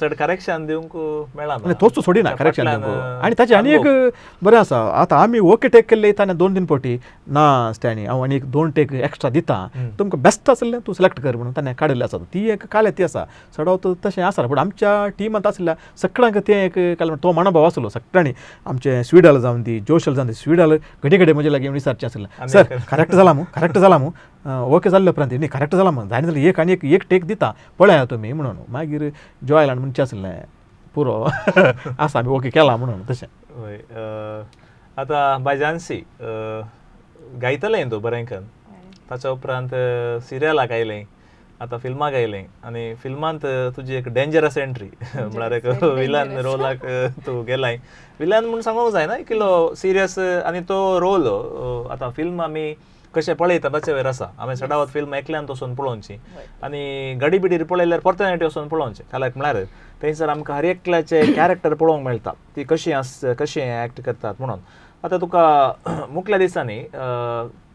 चड करेक्शन दिवंक मेळना तोच सोडिना करेक्शन दिवंक आनी ताचें आनी एक बरें आसा आतां आमी ओके टेक केल्ले ताणें 2-3 फावटी ना स्टॅनी हांव आनी 2 टेक एक्स्ट्रा दिता तुमकां बेस्ट आसलें तूं सिलेक्ट कर म्हणून ताणें काडिल्लें आसा ती एक ती आसा सडावत तशें आसा पूण आमच्या टिमांत आसल्या सगळ्यांक तें एक काल तो मनोभाव आसलो सगळ्यांनी आमचे स्विडल जावन दी जोशल जावन दी स्विडल घडी घडी म्हजे लागीं विचारचें आसलें सर करेक्ट जाला मू ओके जाल्ले उपरांत न्ही करेक्ट जाला मू जायना जाल्यार एक आनी एक टेक दिता पळया तुमी म्हणून मागीर जॉयलांड म्हणचें आसलें पुरो आसा आमी ओके केला म्हणून तशें हय आतां बाय झांसी गायतलें तूं बरेंकन ताच्या उपरांत सिरियलाक आयलें आतां फिल्माक आयलें आनी फिल्मांत तुजी एक डेंजरस एंट्री म्हळ्यार एक विलन रोलाक तूं गेलाय विलन म्हूण सांगूंक जायना इतलो सिरियस आनी तो रोल आतां फिल्म आमी कशें पळयता ताचे वयर आसा आमी सदांच फिल्म एकल्यान वचून पळोवची आनी गाडी बिडीर पळयल्यार परतून वचून पळोवचें काल्याक म्हळ्यार थंयसर आमकां हर एकल्याचे कॅरेक्टर पळोवंक मेळटा ती कशी एक्ट करतात म्हणून आतां तुका मुखल्या दिसांनी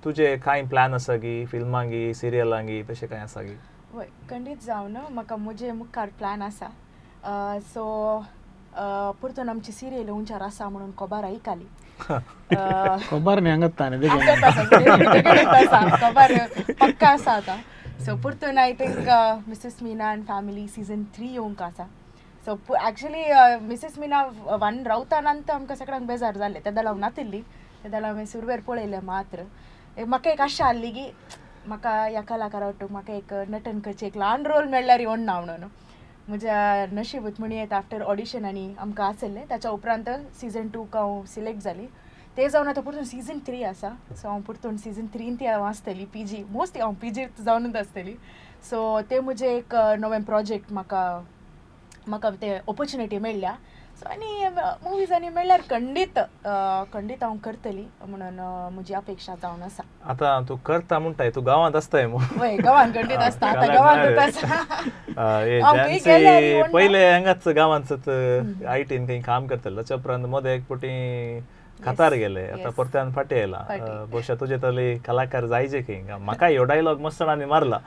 तुजे कांय प्लॅन आसा गी फिल्मांगी सिरियलांगी तशें कांय आसा गी हय खंडीत जावन म्हाका म्हजे मुखार प्लॅन आसा सो परतून आमची सिरियल उंचार आसा म्हणून खबर आयकली खबर न्ही हांगात ताणें खबर पक्का आसा आतां सो परतून I think Mrs Meena end family season 3 येवंक आसा सो एक्चुली मिसेस मीना 1 रावतानंत आमकां सगळ्यांक बेजार जालें तें जाल्यार हांव नातिल्ली तें जाल्यार हांवें सुरवेर पळयलें मात्र म्हाका एक आशा आसली की म्हाका ह्या कलाकारा वाटून म्हाका एक नटन करचें एक ल्हान रोल मेळ्ळ्यार येवं ना म्हणून म्हज्या नशीबूत म्हणयेत आफ्टर ऑडिशनांनी आमकां आसलें ताच्या उपरांत सीझन 2 हांव सिलेक्ट जाली ते जावन आतां परतून सीझन 3 आसा सो हांव परतून सीझन 3 ती हांव आसतली PG मोस्टली हांव PG जावनूच आसतली सो ते म्हजें एक नवें प्रोजेक्ट म्हाका ते ऑपॉर्च्युनिटी मेळ्ळ्या सो आनी मुवीजांनी मेळ्ळ्यार खंडीत हांव करतली म्हणून म्हजी अपेक्षा जावन आसा आतां तूं करता म्हणटाय तूं गांवांत आसताय हय गांवांत खंडीत आसता आतां गांवांतूच आसा पयले हांगाच गांवांत आयटीन खंय काम करतले ताच्या उपरांत मोदे एक फावटी कातार गेले आतां परत्यान फाटी येयला बहुशा तुजे तले कलाकार जायचे खंय म्हाका ह्यो डायलॉग मस्तणांनी मारला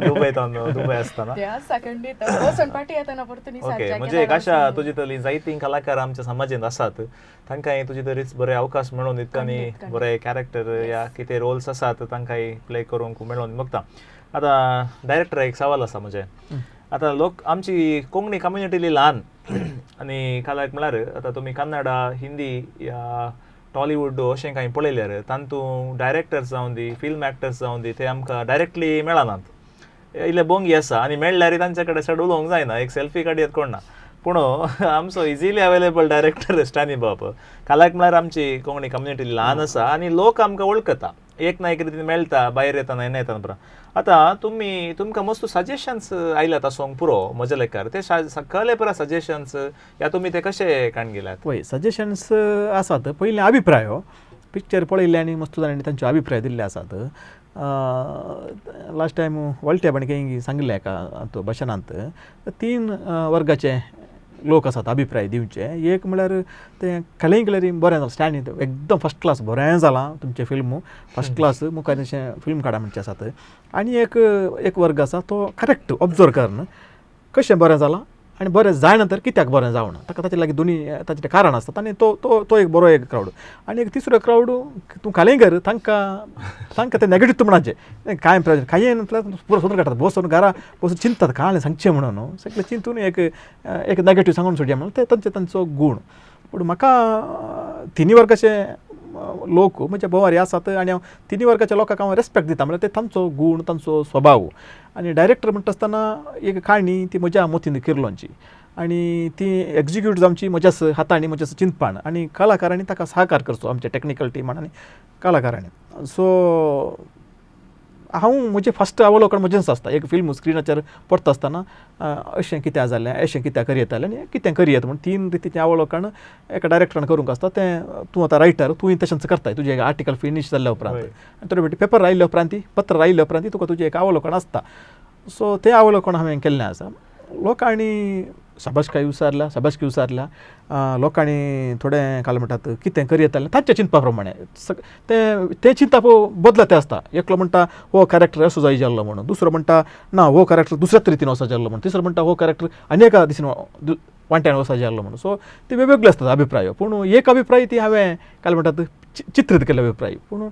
दुबय आसतना ओके म्हणजे एक आशा तुजी तली जायतीं कलाकार आमच्या समाजांत आसात तांकांय तुजे तरीच बरे अवकाश मेळून दितनी बरे कॅरेक्टर या कितें रोल्स आसात तांकांय प्ले करूंक मेळून बघता आतां डायरेक्टर एक सवाल आसा म्हजें आतां लोक आमची कोंकणी कम्युनिटी ल्हान आनी कालाक म्हळ्यार आतां तुमी कन्नडा हिंदी या टॉलिवूड अशें कांय पळयल्यार तातूंत डायरेक्टर्स जावन दी फिल्म एक्टर्स जावन दी ते आमकां डायरेक्टली मेळनात इल्ले बोंगी आसा आनी मेळ्ळ्यार तांचे कडेन चड उलोवंक जायना एक सेल्फी काडयत कोण ना पूण आमचो इजिली अवेलेबल डायरेक्टर स्टॅनी बाब कालाक म्हळ्यार आमची कोंकणी कम्युनिटी ल्हान आसा आनी लोक आमकां वळखता एक ना एक रितीन मेळटा भायर येतना येता बरो आतां तुमकां मस्त सजेशन्स आयल्यात आसूंक पुरो म्हजे लेखार ते कळले पुरा सजेशन्स या तुमी ते कशे काण गेल्यात पळय सजेशन्स आसात पयलीं अभिप्राय पिक्चर पळयल्ले आनी मस्त जाणांनी तांचे अभिप्राय दिल्ले आसात लास्ट टायम वळट्या पण सांगिल्लें एका भाशणांत 3 वर्गाचे लोक आसात अभिप्राय दिवचे एक म्हळ्यार तें खलें केल्यार बरें जालां स्टँड एकदम फस्ट क्लास बरें जालां तुमचें फिल्म फस्ट क्लास मुखार अशें फिल्म काडा म्हणचे आसात आनी एक वर्ग आसा तो करेक्ट ऑब्जर्व करन कशें बरें जालां आनी बरें जाय नंतर कित्याक बरें जावना ताका ताचे लागीं दोनी ताचें कारण आसता आनी तो एक बरो एक क्रावड आनी एक तिसरो क्रावड तूं खालें कर तांकां तें नेगेटीव म्हणचे कांय प्रयोजन कांय पुरो सोदून काडटात बसून घरा बसून चिंततात काळें सांगचें म्हणून सगळें चिंतून एक नेगेटीव सांगून सोडया म्हणून ते तांचो गूण पूण म्हाका 3 वर्गाचे लोक म्हणजे भोवारी आसात आनी हांव 3 वर्गाच्या लोकांक हांव रेस्पेक्ट दिता म्हणजे ते तांचो गूण तांचो स्वभाव आनी डायरेक्टर म्हणटा आसतना एक काणी ती म्हज्या मोतीन किर्लोंची आनी ती एक्झिक्यूट जावची म्हज्याच हातांनी म्हजें चिंतपान आनी कलाकारांनी ताका सहकार करचो आमच्या टॅक्निकल टिमान आनी कलाकारांनी सो हांव म्हजें फस्ट अवलोकन म्हजेंच आसता एक फिल्म स्क्रिनाचेर पडटा आसतना अशें कित्याक जालें अशें कित्याक करियत आलें आनी कितें करियत म्हण 3 रितीचें अवलोकन एका डायरेक्टरान करूंक आसता तें तूं आतां रायटर तूंय तशेंच करताय तुजें आर्टिकल फिनीश जाल्ल्या उपरांत आनी थोडे फावटी पेपर आयिल्ल्या उपरांत पत्र आयिल्ल्या उपरांत तुका तुजें एक अवलोकन आसता सो तें अवलोकन हांवें केल्लें आसा लोकांनी शाबासकी विचारल्या लोकांनी थोडें काल म्हणटात कितें करियत जालें तांचे चिंतपा प्रमाणे ते चिंता बदलत ते आसता एकलो म्हणटा हो कॅरेक्टर असो जाय जाल्लो म्हणून दुसरो म्हणटा ना हो कॅरेक्टर दुसऱ्याच रितीन असो जाल्लो म्हणून तिसरो म्हणटा हो कॅरेक्टर अनेका दिसान वांट्यान वसाचे आसलो म्हणून. सो ते वेगवेगळे असतात अभिप्राय. पूण एक अभिप्राय ती हांवें काय म्हणटात चित्रीत केल्लो अभिप्राय. पूण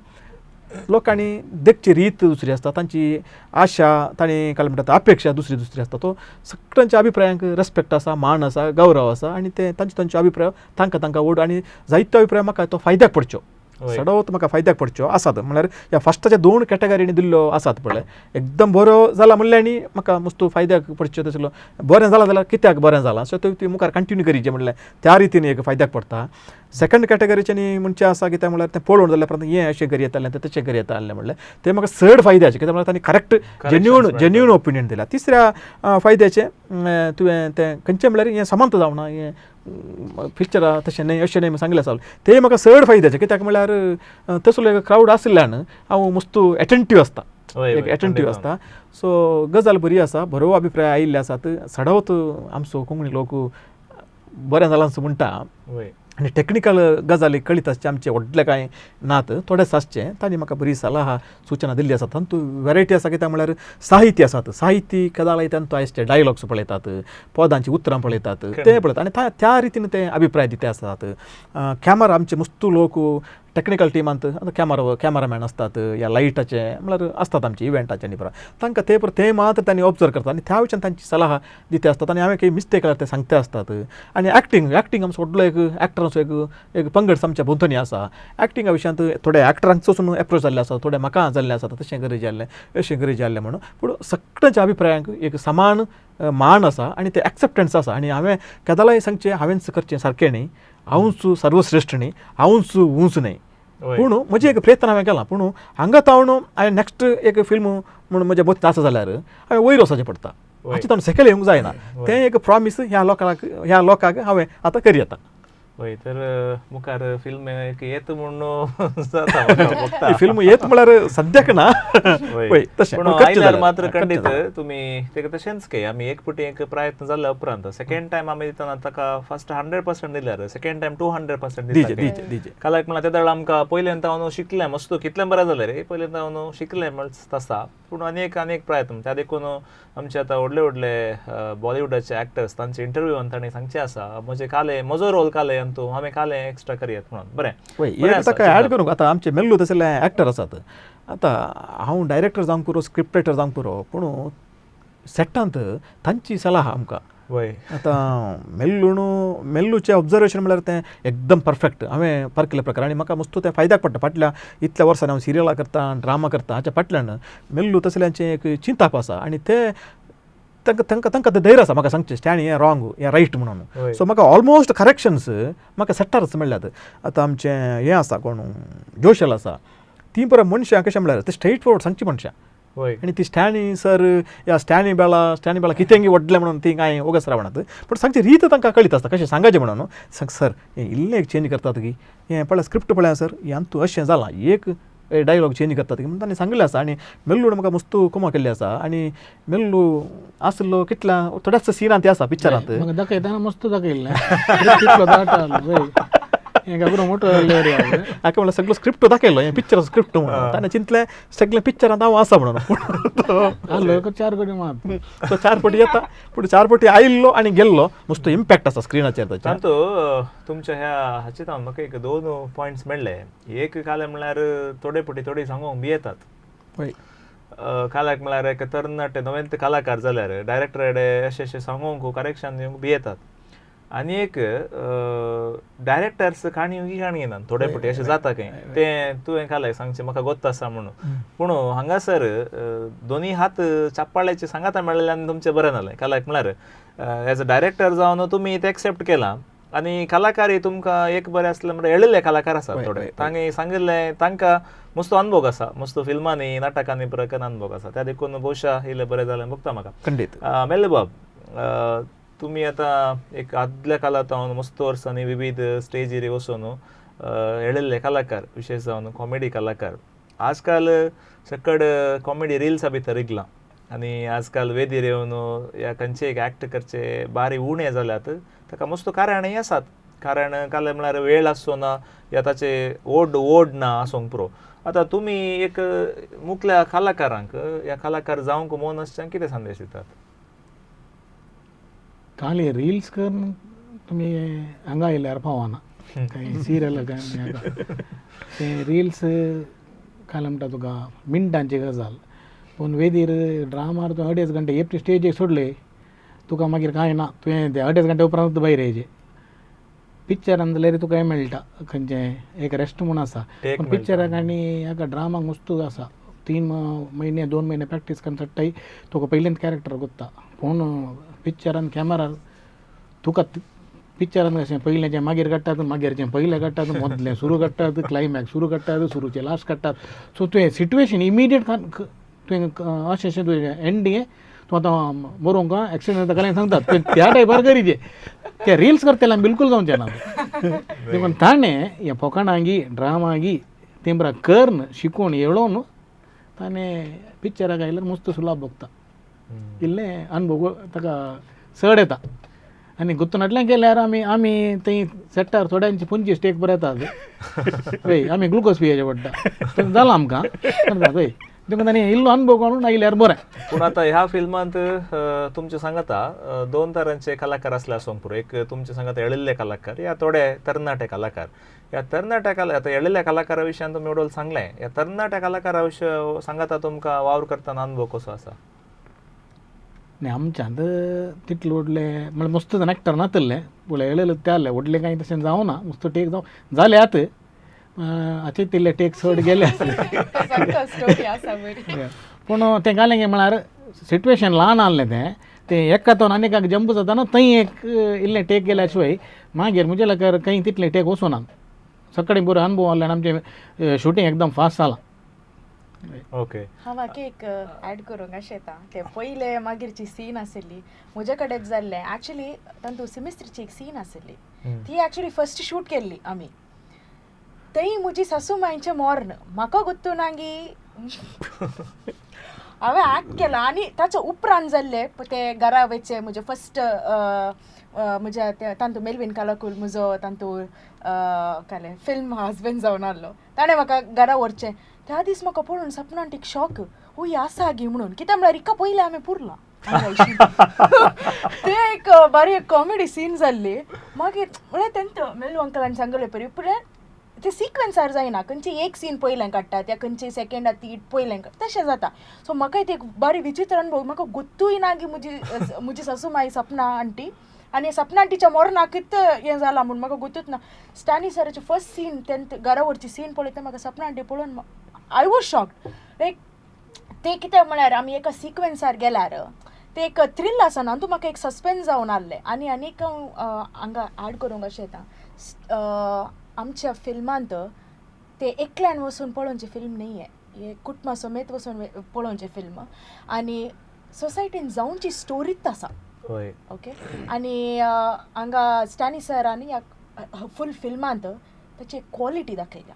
लोकांनी देखची रीत दुसरी आसता, तांची आशा तांणी काय म्हणटात अपेक्षा दुसरी आसता. तो सगळ्यांच्या अभिप्रायांक रेस्पेक्ट आसा, मान आसा, गौरव आसा आनी ते तांचे अभिप्राय तांकां ओड आनी जायतो अभिप्राय म्हाका तो फायद्याक पडच्यो सडवत म्हाका फायद्याक पडच्यो आसात. म्हळ्यार ह्या फस्टाच्या 2 कॅटेगरीनी दिल्लो आसात पळय. एकदम बरो जाला म्हणलें आनी म्हाका मस्त फायद्याक पडच्यो तसलो बरें जाला जाल्यार कित्याक बरें जालां सो ती मुखार कंटिन्यू करीचें म्हणलें त्या रितीन एक फायद्याक पडटा. सेकंड कॅटेगरीचे म्हणचे आसा कित्याक म्हळ्यार तें पळोवन जाल्यार परत हें अशें करी येतालें तें तशें करी येतालें म्हणलें तें म्हाका चड फायद्याचें कित्याक म्हळ्यार तांणी करेक्ट जेन्युन ओपिनियन दिला. तिसऱ्या फायद्याचें तुवें तें खंयचें म्हळ्यार हें समांत जावना, हें पिक्चरां तशें न्हय अशें न्हय सांगलें आसा तें म्हाका चड फायद्याचें कित्याक म्हळ्यार तसलो एक क्रावड आशिल्ल्यान हांव मस्त एटेंटीव आसता, एक एटेंटीव आसता. सो गजाल बरी आसा, बरो अभिप्राय आयिल्ले आसात. सडवत आमचो कोंकणी लोक बरें जालां असो म्हणटा आनी टॅक्निकल गजाली कळीत आसचे आमचे व्हडले कांय नात, थोडेच आसचे. तांणी म्हाका बरी सलाह सुचना दिल्ली आसात. तातूंत वेरायटी आसा कित्याक म्हळ्यार साहित्य आसात. साहित्य कदाळ तांचो आयजचे डायलॉग्स पळयतात, पदांची उतरां पळयतात ते पळयतात आनी त्या रितीन ते अभिप्राय दिते आसतात. कॅमेरा आमचे मस्त लोक टॅक्निकल टिमांत कॅमेरामॅन असतात या लायटाचे म्हळ्यार असतात आमचे इव्हेंटाचे आनी तांकां ते मात्र तांणी ऑब्जर्व करतात आनी त्या वयच्यान तांची सलाह दिते आसतात आनी हांवें काही मिस्टेक जाल्यार ते सांगते आसतात. आनी एक्टींग आमचो व्हडलो एक एक्टरांचो एक पंगड आमच्या भोंवतणी आसा. एक्टिंगा विशयांत थोडे एक्टरांचो वचून एप्रोच जाल्ले आसात, थोडे म्हाका जाल्ले आसात तशें गरजे जाल्लें अशें गरजे जाल्लें म्हणून. पूण सगळ्यांच्या अभिप्रायांक एक समान मान आसा आनी ते एक्सेप्टन्स आसा. आनी हांवें केदालाय सांगचें हांवेंच करचें सारकें न्ही, हांवूच सर्वश्रेश्ठ न्ही, हांवूच उंच न्ही. पूण म्हजी एक प्रयत्न हांवें केला. पूण हांगा तावन हांवें नेक्स्ट एक फिल्म म्हणून म्हज्या मतींत आसा जाल्यार हांवें वयर वचचें पडटा. हाची तावन सकयल येवंक जायना. तें एक प्रॉमीस ह्या लोकांक हांवें आतां करी येता. वय तर मुखार फिल्म एक येत म्हणून जाता फिल्म येत म्हळ्यार सद्याक ना. पूण आयल्यार मात्र खंडीत तुमी तेका तशेंच काय आमी एक फावटी एक प्रयत्न जाल्ल्या उपरांत सेकंड टायम आमी दितना ताका फर्स्ट 100% दिल्यार सेकंड टायम 200% दिता. कालाक म्हणल्यार त्या वेळार आमकां पयलेंत हांव शिकलें मस्त कितलें बरें जालें रे, पयलेंत हांव शिकलें म्हणटा तसा. पूण आनीक प्रयत्न त्या देखून आमचे आतां व्हडले बॉलिवूडाचे एक्टर्स तांचे इंटरव्यून तांणी सांगचें आसा म्हजो रोल काले आनी तूं हांवें काले एक्स्ट्रा करयात म्हणून. बरें ताका ऍड करूंक आतां आमचे मेल्लू तसले एक्टर आसात. आतां हांव डायरेक्टर जावंक पुरो, स्क्रिप्ट रायटर जावंक पुरो, पूण सेटांत तांची सलाह आमकां आतां मेल्लूचें ऑब्जर्वेशन म्हळ्यार तें एकदम परफेक्ट हांवें परकिल्ल्या प्रकार आनी म्हाका मस्त तें फायद्याक पडटा. फाटल्या इतल्या वर्सांनी हांव सिरियलां करता, ड्रामा करता, हाच्या फाटल्यान मेल्लू तसल्यांचें एक चिंताप आसा आनी ते तांकां तें धैर्य आसा म्हाका सांगचें स्टँड हें रॉंग हें रायट म्हणून. सो म्हाका ऑलमोस्ट करेक्शन्स म्हाका सेट्टारच मेळ्ळ्यात. आतां आमचें हें आसा कोण जोशल आसा, ती पळय मनशां कशें म्हळ्यार ते स्ट्रेट फॉरवर्ड सांगची मनशां. आनी ती स्टॅनी सर या स्टॅनी बेळा कितेंय व्हडलें म्हणून ती कांय ओगस रावणात. पूण सांगची रीत तांकां कळीत आसता कशें सांगाचें म्हणून. सांग सर हें इल्लें एक चेंज करतात की हें पळय स्क्रिप्ट पळया सर हें तूं अशें जालां एक डायलॉग चेंज करतात की म्हणून तांणी सांगलें आसा. आनी मेल्लून म्हाका मस्त कुमा केल्ली आसा. आनी मेल्लू आसलो कितल्या थोड्याच सिनांत आसा पिक्चरांत दाखयतना मस्त दाखयल्लें हाका म्हणल्यार सगळो स्क्रिप्ट दाखयलो हें पिक्चराचो स्क्रिप्ट म्हणून. ताणें चिंतलें सगळें पिक्चरांत हांव आसा म्हणून. 4 कोटी मात तो 4 फावटी येता पूण 4 फावटी आयिल्लो आनी गेल्लो मस्त इम्पॅक्ट आसा स्क्रिनाचेर ताच्या. तुमच्या ह्या हाचेर हांव म्हाका एक 2 पॉयंट्स मेळ्ळे. एक काले म्हळ्यार थोडे फावटी थोडी सांगूंक भियेतात. काल्याक म्हळ्यार एक तरणाटे नवें कलाकार जाल्यार डायरेक्टर कडेन अशें सांगूंक करेक्शन दिवंक भियेतात. आनी एक डायरेक्टर्स काणी घेनात थोडे फावटी अशें जाता खंय तें तुवें काल्याक सांगचें म्हाका गोत्त आसा म्हणून. पूण हांगासर दोनी हात चाप्पाळ्याचे सांगाता मेळ्ळ्यान तुमचें बरें जालें. काल्याक म्हळ्यार एज अ डायरेक्टर जावन तुमी तें एक्सेप्ट केलां आनी कलाकारी तुमकां एक बरें आसलें म्हणल्यार एळिल्ले कलाकार आसात थोडे तांणी सांगिल्लें तांकां मस्त अनुभव आसा मस्त फिल्मांनी नाटकांनी प्रकन अनुभव आसा. त्या देखून भोवशा इल्लें बरें जालें बघता म्हाका. खंडीत मेल्ले बाब तुमी आतां एक आदल्या काळांत हांव मस्त वर्सांनी विविध स्टेजीर वचून एळिल्ले कलाकार विशेश जावन कॉमेडी कलाकार आजकाल सकड कॉमेडी रिल्सा भितर इगलां आनी आजकाल वेदीर येवन ह्या खंयचे एक एक्ट करचे बारी उणे जाल्यात. ताका मस्त कारणांय आसात. कारण काले म्हळ्यार वेळ आसचो ना या ताचे ओड ना आसूंक पुरो. आतां तुमी एक मुखल्या कलाकारांक ह्या कलाकार जावंक मोन आसच्यान कितें संदेश दितात? खाली रील्स करून तुमी हांगा आयल्यार पावना काय सिरियल काय ते रिल्स काय म्हणटा तुका मिनटांची गजाल पूण वेदीर ड्रामार तूं 2.5 घंटे एपटी स्टेजीक सोडले तुका मागीर कांय ना तुवें ते 2.5 घंटे उपरांत भायर येयचें पिक्चरान जाल्यार तुका हें मेळटा खंयचें एक रेस्ट म्हूण आसा पूण पिक्चराक आनी हाका ड्रामाक मस्तूच आसा 3 म्हयने 2 म्हयने प्रॅक्टीस करन चडटाय तुका पयलींच कॅरेक्टर कोत्ता पूण पिक्चरान कॅमेरार तुका पिक्चरान कशें पयलेंचें मागीर काडटात मागीरचें पयलें काडटात मदलें सुरू काडटात क्लायमॅक्स सुरू काडटात सुरूचें लास्ट काडटात सो तुवें सिट्युएशन इमिडिएट तुवें अशें अशें तुवें एंडींग तूं आतां बरोवंक एक्सिडेंट जाता जाल्यार सांगतात त्या टायपार करीचे ते रिल्स करतले बिलकुल जावचें ना देखून ताणें हें फोकाणांगी ड्रामागी तेंबरा कर्न शिकून येळोवन ताणें पिक्चराक आयल्यार मस्त सुलाभ भोगता इल्लें अनुभव ताका चड येता आनी गुत्तनाटल्यान गेल्यार आमी थंय सेटार थोड्यांची 25 टेक बरयतात हय आमी ग्लुकोज पियेचें पडटा जालां आमकां हय देखून ताणें इल्लो अनुभव काडून आयल्यार बरें पूण आतां ह्या फिल्मांत तुमचे सांगता 2 तरांचे कलाकार आसले आसूंक पुरो एक तुमचे सांगता येळिल्ले कलाकार या थोडे तरणाटे कलाकार ह्या तरणाट्या आतां येळिल्ल्या कलाकारा विशयान तुमी एवढं सांगलें ह्या तरणाट्या कलाकारा विशय सांगता तुमकां वावर करतना अनुभव कसो आसा नाही आमच्यात तितले व्हडले म्हणजे मस्त जण एक्टर नातले पूण येळेले ते आहले व्हडले कांय तशें जावना मस्त टेक जावं जाल्यात आतां तिल्ले टेक चड गेले पूण तें घालें म्हळ्यार सिट्युएशन ल्हान आहलें तें एकातून आनीक जंप जाताना थंय एक इल्लें टेक गेल्या शिवाय मागीर म्हजे लाकार खंय तितले टेक वचूना सकाळीं बरो अनुभव आहले आनी आमचें शूटिंग एकदम फास्ट जालां ओके हांव एक ऍड करूंक अशें येता ते पयले मागीरची सीन आसली म्हजे कडेन जाल्लें एक्चुली तातूंत सिमिस्त्रीची एक सीन आसली ती एक्चुली फर्स्ट शूट केल्ली आमी थंय म्हजी सासू मांयचें मॉर्न म्हाका गुत्तुनांगी हांवें एक्ट केला आनी ताच्या उपरांत जाल्ले ते घरा वयचे म्हजे फर्स्ट म्हज्या तातूंत मेलवीन कालाकूल म्हजो तातूंत काय फिल्म हजबंड जावन आहलो ताणें म्हाका घरा व्हरचें त्या दीस म्हाका पळोवन सपनांत एक शॉक हुय आसा गी म्हणून कित्याक म्हळ्यार इका पयलें आमी पुरलां ते एक बरी एक कॉमेडी सीन जाल्ली मागीर म्हळ्यार तेंत मेलू अंकलान सांगलें परी पुरे ते सिक्वेन्सार जायना खंयची एक सीन पयलें काडटात या खंयची सेकेंड ती पयलें काडटा तशें जाता सो म्हाका ते एक बरी विचित्र अनुभव म्हाका गुत्तूय ना की म्हजी सासू माई सपना आंटी आनी सपना आंटीच्या मोरना कित हें जालां म्हूण म्हाका गुर्तूच ना स्टॅनी सराचें फर्स्ट सीन तेंत घरा व्हरची सीन पळयता म्हाका सपना आंटी पळोवन आय वॉज शॉक्ड लायक ते कित्याक म्हळ्यार आमी एका सिक्वेन्सार गेल्यार ते एक थ्रिल आसना तूं म्हाका एक सस्पेन्स जावन आहलें आनी आनीक हांगा ऍड करूंक अशें येता आमच्या फिल्मांत ते एकल्यान वचून पळोवचें फिल्म न्ही हे कुटुंबा समेत वचून पळोवचें फिल्म आनी सोसायटीन जावनची स्टोरीच आसा ओके आनी हांगा स्टॅनी सरांनी ह्या फूल फिल्मांत ताची क्वॉलिटी दाखयल्या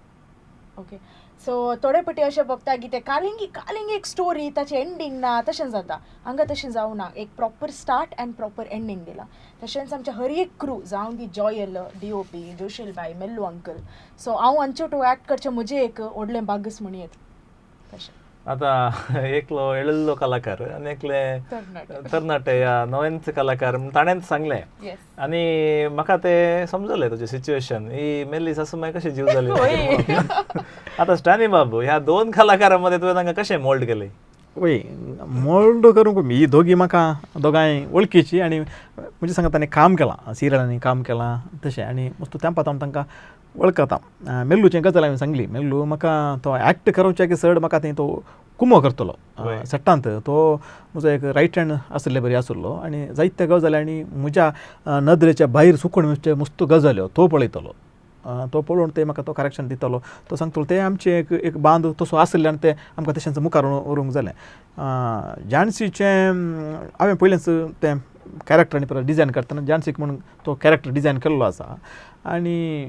ओके सो थोडे पटी अशें बघता की ते कालिंगी एक स्टोरी ताचें एंडींग ना तशें जाता हांगा तशें जावना एक proper start end proper ending दिला तशेंच आमच्या हर एक क्रू जावं दी जॉयल DOP जोशील बाई मेल्लू अंकल सो हांव हांचे टू एक्ट करचें म्हजें एक व्हडलें भाग्यच म्हण येता तशें आतां एकलो येळिल्लो कलाकार आनी एकले तरणाटे या नव्यांचे कलाकार ताणेंच सांगलें आनी म्हाका ते समजलें तुजें सिच्युएशन ही मेल्ली सासू माय कशें जीव जाली आतां स्टॅनी बाबू ह्या 2 कलाकारां मदें तुवें तांकां कशें मोल्ड केलें वय मोल्ड करूंक ही दोगी म्हाका दोगांय वळखीची आनी म्हणजे सांगता ताणें काम केलां सिरियलांनी काम केलां तशें आनी मस्त तेंपात हांव तांकां वळखता मेल्लूचें गजाल हांवें सांगली मेल्लू म्हाका तो एक्ट करवच्या चड म्हाका थंय तो कुमो करतलो सेटांत तो म्हजो एक रायट हँड आसले बरी आसलो आनी जायत्या गजाली आनी म्हज्या नदरेच्या भायर सुकून मस्त गजाल्यो तो पळयतलो तो पळोवन ते म्हाका तो करेक्शन दितलो तो सांगतलो ते आमचे एक बांद तसो आसले आनी ते आमकां तशेंच मुखार व्हरूंक जालें झांसीचें हांवें पयलेंच तें कॅरेक्टर आनी परत डिजायन करतना झांसीक म्हणून तो कॅरेक्टर डिजायन केल्लो आसा आनी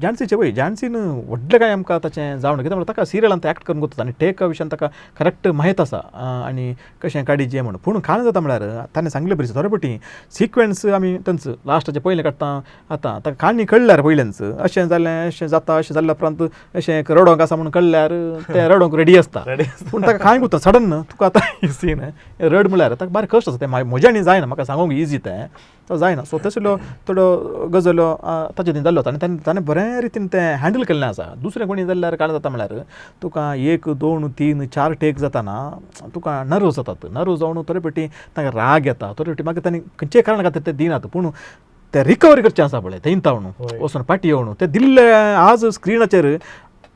झांसीचें वय झांसीन व्हडलें कांय आमकां ताचें जावना कित्याक म्हळ्यार ताका सिरियलांत एक्ट करून वता आनी टेका विशयान ताका करेक्ट माहीत आसा आनी कशें काडीचें म्हणून पूण काण जाता म्हळ्यार ताणें सांगलें बरी थोडे पटी सिक्वेन्स आमी तांच लास्टाचें पयलें काडटा आतां ताका काणी कळ्ळ्यार पयलेंच अशें जालें अशें जाता अशें जाल्ल्या उपरांत अशें रडोंक आसा म्हणून कळ्ळ्यार तें रडोंक रेडी आसता पूण ताका कांय उरता सडन तुका आतां सीन रड म्हळ्यार ताका बारीक कश्ट आसा तें म्हज्यानी जायना म्हाका सांगूंक इजी तें तो जायना. सो तसलो थोडो गजाल्यो ताचे कडेन जाल्लो आनी ताणें बऱ्या रितीन तें हँडल केल्लें आसा. दुसरें कोणी जाल्यार काय जाता म्हळ्यार तुका 1, 2, 3, 4 टेक जाताना तुका नर्व जातात. नर्व जावन थोडे फावटी तांकां राग येता, थोडे फावटी मागीर तांणी खंयच्याय कारणा खातीर ते दिनात. पूण ते रिकवरी करचें आसा पळय तें तावण वचून पाटी येवन तें दिल्लें आज स्क्रिनाचेर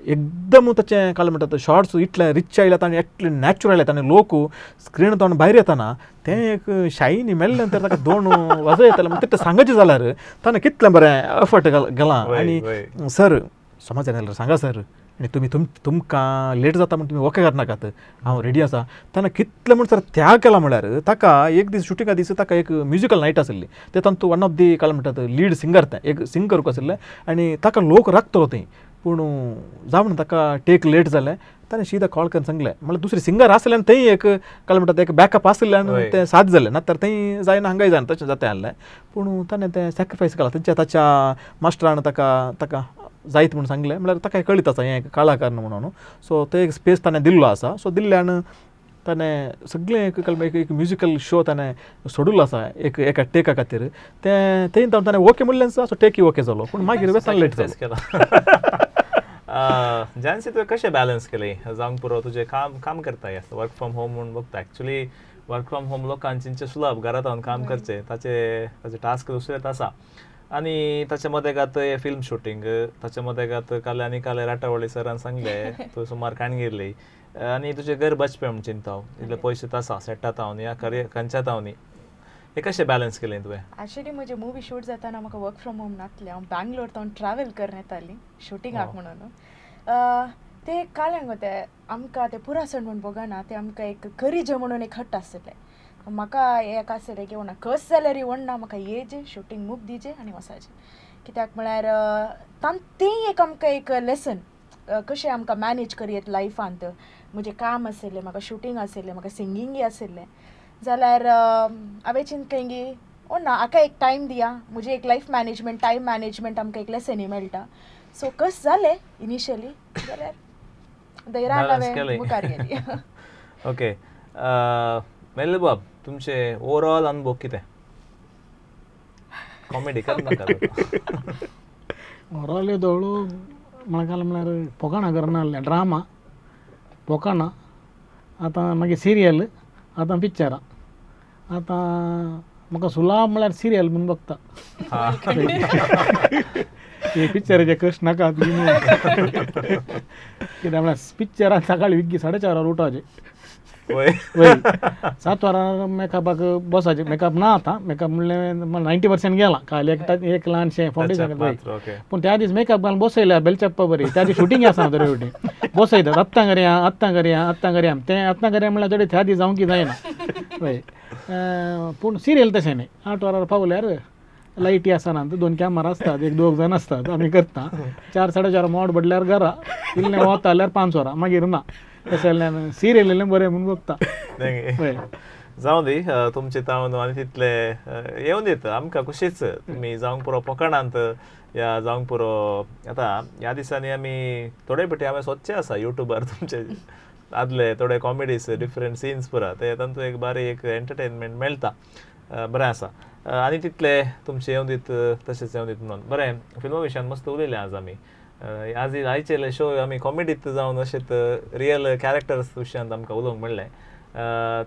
एकदम ताचें काय म्हणटात शॉर्ट्स इतले रिच आयल्यात आनी इतले नॅचरल येता आनी लोक स्क्रीन तावन भायर येताना तें एक शायनी मेल्लें नंतर ताका 2 वाजो येताले. म्हणजे तें सांगचें जाल्यार ताणें कितलें बरें एफर्ट घालां. आनी सर समज जाल्यार सांगा सर आनी तुमकां लेट जाता म्हण तुमी ओके करनाकात, हांव रेडी आसा. ताणें कितलें म्हण सर त्याग केला म्हळ्यार ताका एक दीस शुटिंगा दीस ताका एक म्युजिकल नायट आसली. ते तातूंत वन ऑफ दी काय म्हणटात लीड सिंगर तें एक सिंगर आसले आनी ताका लोक राखतलो थंय. पूण जावन ताका टेक लेट जालें. ताणें सीदा कॉल करून सांगलें म्हळ्यार दुसरी सिंगर आसले आनी थंय एक काय म्हणटात एक बॅकअप आसलें आनी तें साद जालें. नातर थंय जायना हांगाय जायना तशें जाता आसलें. पूण ताणें तें सॅक्रिफायस केलां. थंयच्या ताच्या मास्टरान ताका जायत म्हूण सांगलें म्हळ्यार ताका कळीत आसा हें कलाकार म्हणून. सो तो एक स्पेस ताणें दिल्लो आसा. सो दिल्ल्यान ताणें सगळें एक म्युजिकल शो ताणें सोडिल्लो आसा एका टेका खातीर. तें थंय ताणें ओके म्हणलें आसा. सो टेकी ओके जालो. पूण मागीर वेसान लेट जालो. जानसी तुवें कशें बॅलन्स केलें जावंक पुरो तुजें काम करताय वर्क फ्रॉम होम म्हणून बघता. एक्चुअली वर्क फ्रॉम होम लोकांचे सुलभ घरात रावन काम करचें ताचे टास्क दुसरेच आसा. आनी ताचे मदें घात फिल्म शूटिंग, ताचे मदें घात काले आनी काले राटावळी सरान सांगलें तूं सुमार काणगिरली आनी तुजें घर बचपें म्हूण चिंताव इतले पयशे आसा सेटात हांव न्ही या खंयच्यात हांव न्ही. हे कशें बॅलन्स केलें तुवें? ॲक्च्युली म्हजें मुवी शूट जाताना म्हाका वर्क फ्रॉम होम नासलें. हांव बँगलोर तावन ट्रॅवल करून येतालीं शुटिंगाक म्हणून. ते काळ्यांक ते आमकां ते पुरासण म्हणून बघना ते आमकां एक करीजे म्हणून एक हट्ट आसलें. म्हाका एक आसलें की ना कस सॅलरी वणना म्हाका येजे शूटिंग मूक दिजे आनी वसाचें. कित्याक म्हळ्यार तें एक आमकां एक लेसन कशें आमकां मॅनेज करीत लायफांत. म्हजें काम आसलें, म्हाका शूटिंग आसलें, म्हाका सिंगिंगूय आसलें. जाल्यार हांवें चिंतलें की ना हाका एक टायम दिया. म्हजें एक लायफ मॅनेजमेंट टायम मॅनेजमेंट आमकां एक लेसनी मेळटा. सो कस जालें इनिशियली जाल्यार धैर्यान हांवें मुखार गेली. ओके मेल्ले बाब तुमचे ओवरऑल अनुभव कितें? कॉमेडी करनाका. ओवरऑल येदोळू म्हाका म्हळ्यार पोकाणा करना ड्रामा पोकाणा आतां मागीर सिरियल आतां पिक्चरां. आतां म्हाका सुलाभ म्हळ्यार सिरियल म्हूण बघता. पिक्चराचे कश्ट नाका कित्याक म्हळ्यार पिक्चरान सकाळीं विग्गी 4:30 उठोवचें. 7 वरां मेकअपाक बसोचें. मेकअप ना आतां मेकअप म्हणलें 90% गेलां. काल एक ल्हानशें फावंडेशन पूण त्या दीस मेकअप घालून बसयल्यार बेलचप्पा बरी. त्या दीस शूटिंग आसा थोडे फावटी बसयतात आत्तां करया तें आत्तां करया म्हळ्यार थोडे त्या दीस जावंक जायना पळय. पूण सिरियल तशें न्ही. 8 वरार पावल्यार लायटी आसना 2 कॅमेरा आसतात, 1-2 जाण आसतात. आमी करता 4-4:30 मोड बडल्यार घरा इल्लें वता जाल्यार 5 वरां मागीर ना. तशें जाल्यार सिरियल इल्लें बरें म्हूण बघता. जावं दी तुमचे तावन आनी तितले येवन दित आमकां खुशीच. तुमी जावंक पुरो पोकाणांत या जावंक पुरो आतां ह्या दिसांनी आमी थोडे फावटी हांवें सोदचे आसा युट्यूबार तुमचे आदले थोडे कॉमेडीज डिफरंट सिन्स पुरा ते तातूंत एक बारी एक एंटरटेनमेंट मेळटा. बरें आसा आनी तितले तुमचे येवन दित तशेंच येवन दित म्हणून. बरें फिल्मा विशयान मस्त उलयले आज आमी. आज आयचे शो आमी कॉमेडीत जावन अशेंच रियल कॅरेक्टर्स विशयांत आमकां उलोवंक मेळ्ळें.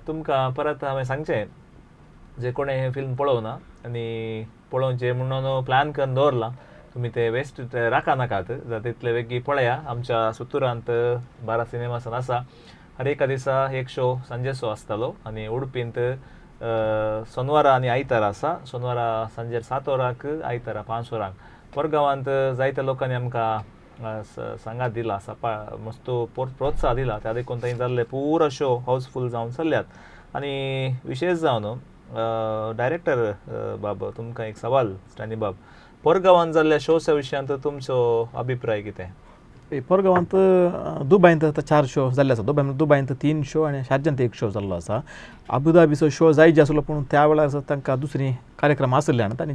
तुमकां परत हांवें सांगचें जे कोणें हें फिल्म पळोवना आनी पळोवचें म्हणून प्लॅन करून दवरलां तुमी ते वेस्ट राखा नाकात. तितले बेगी पळया. आमच्या सुतुरांत 12 सिनेमासान आसा. हर एका दिसा एक शो सांजेचो आसतालो आनी उडपींत सोनवारा आनी आयतारा आसा. सोनवारा सांजे 7 वरांक, आयतारा 5 वरांक. परगांवांत जायत्या लोकांनी आमकां सांगात दिला मस्त प्रोत्साह दिला. त्या देखून थंय जाल्ले पुरो शो हावसफूल जावन चल्ल्यात. आनी विशेश जावन डायरेक्टर बाब तुमकां एक सवाल स्टॅनी बाब परगांवांत जाल्ल्या शोच्या विशयांत तुमचो अभिप्राय कितें? परगांवांत दुबयंत 4 शो जाल्ले आसा. दुबयंत 3 शो आनी शारजांत 1 शो जाल्लो आसा. अबुधाबीचो शो जायचे आसलो पूण त्या वेळार तांकां दुसरी कार्यक्रम आसल्यान तांणी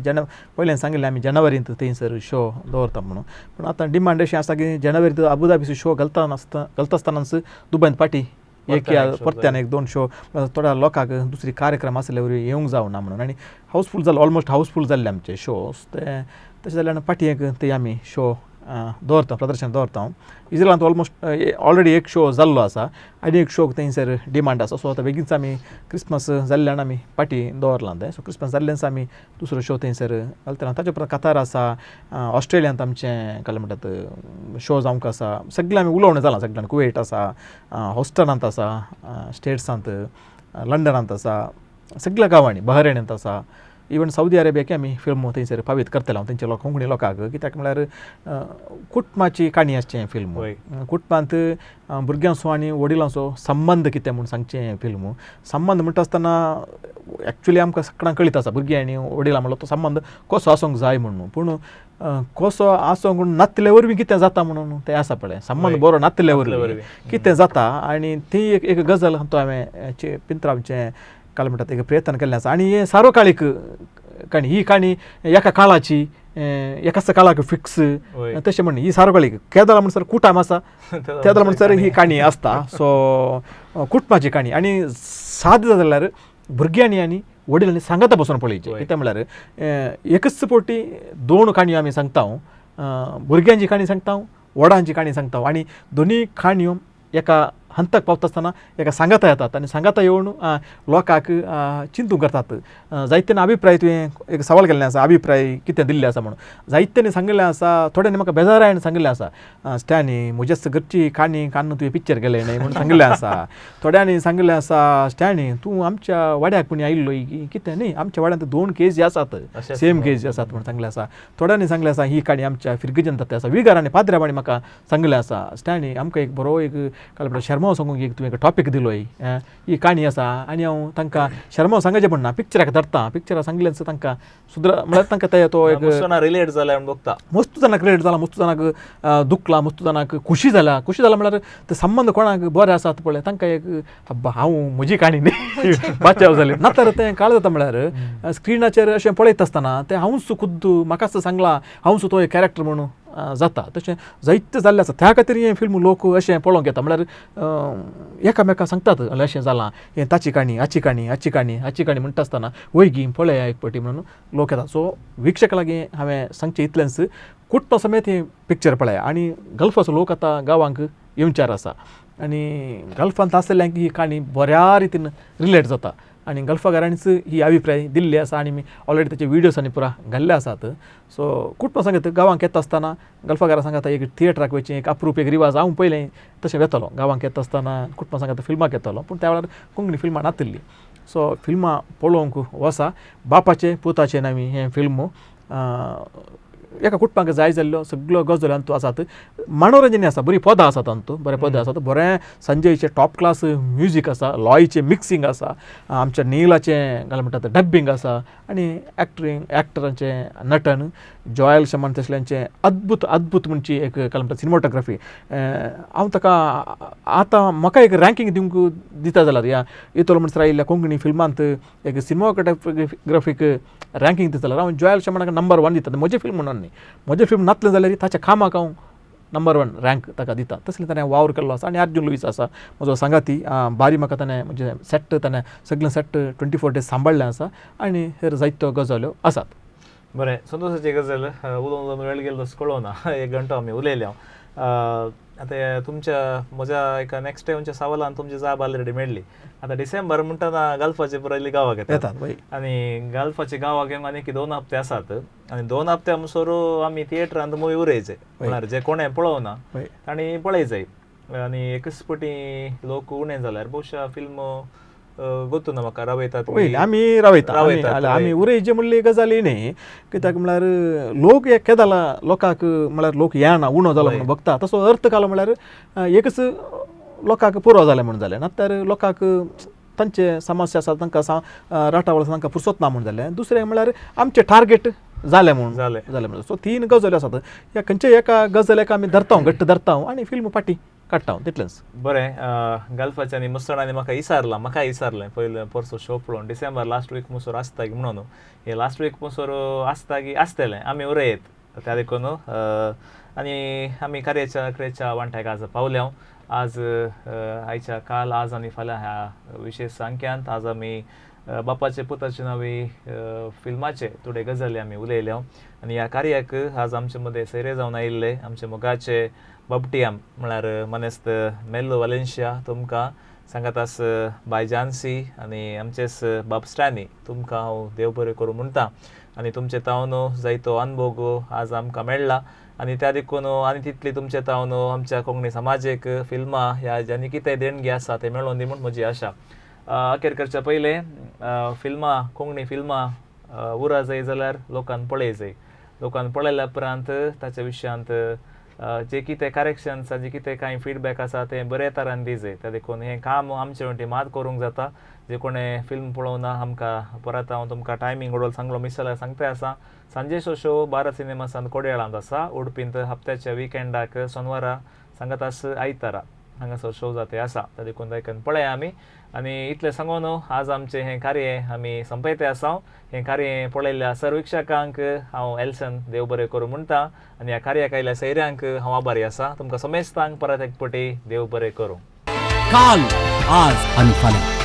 पयलें सांगिल्लें आमी जानेवारींत थंयसर शो दवरता म्हणून. पूण आतां डिमांड अशी आसा की जानेवारींत अबुधाबीचो शो घालता आसतनाच दुबयंत पार्टी एक या परत्यान एक 2 शो थोड्या लोकांक दुसरी कार्यक्रम आसले वरी येवंक जावना म्हणून आनी हावसफूल जालो ऑलमोस्ट हावसफूल जाल्ले आमचे शोज ते तशें जाल्यार पाटयेक ते आमी शो दवरता प्रदर्शन दवरता इजरायलांत ऑलमोस्ट ऑलरेडी एक शो जाल्लो आसा आनी एक शोक थंयसर डिमांड आसा सो आतां बेगीनच आमी क्रिस्मस जाल्ल्यान आमी पाटी दवरला तें सो क्रिस्मस जाल्ल्यानच आमी दुसरो शो थंयसर घालतले ताचे उपरांत कतार आसा ऑस्ट्रेलियांत आमचें काय म्हणटात शो जावंक आसा सगळें आमी उलोवणें जालां सगळ्यांक कुवेट आसा हॉस्टनांत आसा स्टेट्सांत लंडनांत आसा सगळ्या गांवांनी बहरेणांत आसा इवन साऊदी अरेबियाक आमी फिल्म थंयसर फावीत करतले तेंचे कोंकणी लोकांक कित्याक म्हळ्यार कुटुंबाची काणी आसचें फिल्म कुटुंबांत भुरग्यांचो आनी वडिलांचो संबंद कितें म्हूण सांगचें फिल्म संबंद म्हणटा आसतना एक्चुली आमकां सगळ्यांक कळीत आसा भुरगीं आनी वडिलां म्हणलो तो संबंद कसो आसूंक जाय म्हणून पूण कसो आसूंक नातले वरवीं कितें जाता म्हणून तें आसा पळय संबंद बरो नातले वरवीं कितें जाता आनी ती एक गजाल तो हांवें पिंत्रांचें काय म्हणटात एक प्रयत्न केल्लें आसा आनी हे सार्वकाळीक काणी ही काणी एका काळाची एकाच काळाक फिक्स तशें म्हण ही सार्वकाळीक केदार म्हणसर कुटाम आसा तेदार म्हणसर ही काणी आसता सो कुटुंबाची काणी आनी साद जाल्यार भुरग्यांनी आनी वडिलांनी सांगाता बसून पळयचें कित्याक म्हळ्यार एकच पोटी 2 काणयो आमी सांगता भुरग्यांची काणी सांगता वडांची काणी सांगता आनी दोनी काणयो एका हंतक पावता आसतना एका सांगाता येतात आनी सांगाता येवन लोकांक चिंतूंक करतात जायत्यांनी अभिप्राय तुवें एक सवाल केल्लें आसा अभिप्राय कितें दिल्ले आसा म्हणून जायत्यांनी सांगिल्लें आसा थोड्यांनी म्हाका बेजारायन सांगिल्लें आसा स्टॅनी म्हजेच घरची काणी कान्न तुवें पिक्चर केलें न्हय म्हणून सांगिल्लें आसा थोड्यांनी सांगिल्लें आसा स्टॅनी तूं आमच्या वाड्याक कोणी आयिल्लो कितें न्ही आमच्या वाड्यांत 2 केजी आसात सेम केजी आसात म्हणून सांगिल्लें आसा थोड्यांनी सांगिल्लें आसा ही काणी आमच्या फिरगेजन जाता आसा विगारांनी पाद्र्यावांनी म्हाका सांगिल्लें आसा स्टॅनी आमकां एक बरो एक काय शर्मा सांगूंक एक तुवें टॉपीक दिलोय ही काणी आसा आनी हांव तांकां शर्मा सांगचें म्हणना पिक्चराक धरता पिक्चराक सांगिल्लें तांकां सुद्रा म्हळ्यार तांकां तो एक रिलेट जाला बघता मस्त जाणांक रिलेट जाला मस्त जाणांक दुखला मस्त जाणांक खुशी जाला म्हळ्यार ते संबंद कोणाक बरे आसात पळय तांकां एक हब्बा हांव म्हजी काणी न्ही बाच्याव जाली नातर तें काळ जाता म्हळ्यार स्क्रिनाचेर अशें पळयत आसतना तें हांवूच खुद्द म्हाकाच सांगलां हांवूच तो एक कॅरेक्टर म्हणून जाता तशें जायते जाल्लें आसा त्या खातीर हें फिल्म लोक अशें पळोवंक येता म्हळ्यार एकामेकाक सांगतात अशें जालां हें ताची काणी हाची काणी म्हणटा आसतना वयगी पळया एक पटी म्हणून लोक येतात सो विक्षक लागीं हांवें सांगचें इतलेंच कुटुंबा समेत हें पिक्चर पळया आनी गल्फाचो लोक आतां गांवांक येवचार आसा आनी गल्फांत आसलेल्यांक ही काणी बऱ्या रितीन रिलेट जाता आनी गल्फाकारांनीच ही अभिप्राय दिल्ली आसा आनी मी ऑलरेडी त्याचे विडियोज आनी पुरा घाल्ले आसात सो कुटुंबा सांगत गांवांक येता आसतना गल्फाकारां सांगता एक थिएटराक वयचें एक अप्रूप एक रिवाज हांव पयलें तशें वेतलो गांवांक येता आसतना कुटुंबा सांगता फिल्माक येतलो पूण त्या वेळार कोंकणी फिल्मां नातिल्ली सो फिल्मां पळोवंक वसा बापाचे पुताचे नावी हें फिल्म एका कुटुंबाक जाय जाल्लो सगळ्यो गजाली हातूंत आसात मनोरंजनी आसा बरी पदां आसात तातूंत बरे पदां आसात बरें संजयचे टॉप क्लास म्युजीक आसा लॉयचें मिक्सिंग आसा आमच्या नीलाचें काय म्हणटात डब्बिंग आसा आनी एक्टरांचें नटन जॉयल शमान तसल्यांचें अद्भुत म्हणची एक काय म्हणटात सिनेमोटोग्राफी हांव ताका आतां म्हाका एक रँकींग दिवंक दिता जाल्यार ह्या येतलो म्हणसर आयिल्ल्या कोंकणी फिल्मांत एक सिनेमोटोग्राफीक रँकींग दिता जाल्यार हांव जॉयल शमानाक नंबर 1 दिता म्हजें फिल्म म्हणून न्ही म्हजें फिल्म नातलें जाल्यार ताच्या कामाक हांव नंबर 1 रँक ताका दिता तसलें ताणें वावर केल्लो आसा आनी अर्जून लुईस आसा म्हजो सांगाती बारी म्हाका ताणें म्हणजे सेट ताणें सगळें सेट 24 डेज सांबाळ्ळें आसा आनी हेर जायत्यो गजाल्यो आसात बरें संतोशाची गजाल उलोवन वेळ गेलो तसो कळोना 1 घंटो आमी उलयले आतां तुमच्या म्हज्या एका नेक्स्ट टायमच्या सवालान तुमची जाप ऑलरेडी मेळ्ळी आतां डिसेंबर म्हणटाना गल्फाचे पयलीं गांवाक येतात आनी गल्फाचे गांवाक येवंक आनी 2 हप्ते आसात आनी 2 हप्त्या मुसोर आमी थिएटरांत मुवी उरयचे म्हळ्यार जे कोणें पळोवना तांणी पळयचें आनी एकच पटी लोक उणे जाल्यार बहुशा फिल्म गोतू ना म्हाका रावयतात आमी रावयता आमी उरयचे म्हणली गजाली न्ही कित्याक म्हळ्यार लोक एक केदाला लोकांक म्हळ्यार लोक येना उणो जालो म्हणून बघता तसो अर्थ कालो म्हळ्यार एकच लोकांक पुरो जालें म्हणून जालें नातर लोकांक तांचे समस्या आसा तांकां राटावळ आसा तांकां फुरसत ना म्हणून जालें दुसरें म्हळ्यार आमचें टार्गेट जालें म्हणून सो 3 गजाली आसात ह्या खंयच्या एका गजालेक आमी धरता घट्ट धरता आनी फिल्म पाटी काडटा तितलेंच बरें गल्फाचे आनी मुसळांनी म्हाका विचारलें पयलें परसो शो पळोवन डिसेंबर लास्ट वीक मुसोर आसता की म्हणून हे लास्ट वीक मुसोर आसता की आसतलें आमी उरयत त्या देखून आनी आमी कार्याच्या क्रेच्या वांट्याक आज पावल्या. आज आयच्या काल आज आनी फाल्यां ह्या विशेष सांख्यांत आज आमी बापाचे पुताचे नवी फिल्माचे थोडे गजाली आमी उलयल्या. आनी ह्या कार्याक आज आमचे मदें सैरे जावन आयिल्ले आमचे मोगाचे बाबटियाम म्हळ्यार मनेस्त मेल्लो वालेन्शिया तुमकां सांगात आस बाय जानसी आनी आमचेच बाब स्टॅनी तुमकां हांव देव बरें करूं म्हणटा. आनी तुमचे तावन जायतो अनुभव आज आमकां मेळ्ळा आनी त्या देखून आनी तितली तुमचे तावन आमच्या कोंकणी समाजीक फिल्मां ह्या ज्यांनी कितें देणगी आसा ते मेळोवन दी म्हूण म्हजी आशा. अखेर करचे पयलें फिल्मां कोंकणी फिल्मां उरा जाय जाल्यार लोकांन पळय जाय. लोकांन पळयल्या उपरांत ताच्या विशयांत जे कितें करेक्शन्स जे कितें कांय फिडबॅक आसा ते बरे तरान दी जाय. त्या देखून हें काम आमचे वटेन मात करूंक जाता. जे कोणें फिल्म पळोवना आमकां परत हांव तुमकां टायमींग उडोवन सांगलो मिस जाल्यार सांगता आसा. सांजेचो शो भारत सिनेमासान कोडयाळांत आसा. उडपींत हप्त्याच्या विकेंडाक सोनवारा सांगात आस आयतारा हांगासर शो जाते आसा. त्या देखून दायकन पळया आमी. आनी इतलें सांगून आज आमचें हें कार्य आमी संपयते आसा. हें कार्य पळयल्ल्या सर्विक्षकांक हांव एल्सन देव बरें करूं म्हणटा आनी ह्या कार्याक आयिल्ल्या सैऱ्यांक हांव आभारी आसा. तुमकां समेस्तांक परत एक फावटी देव बरें करूं. काल आज आणि फाल्यां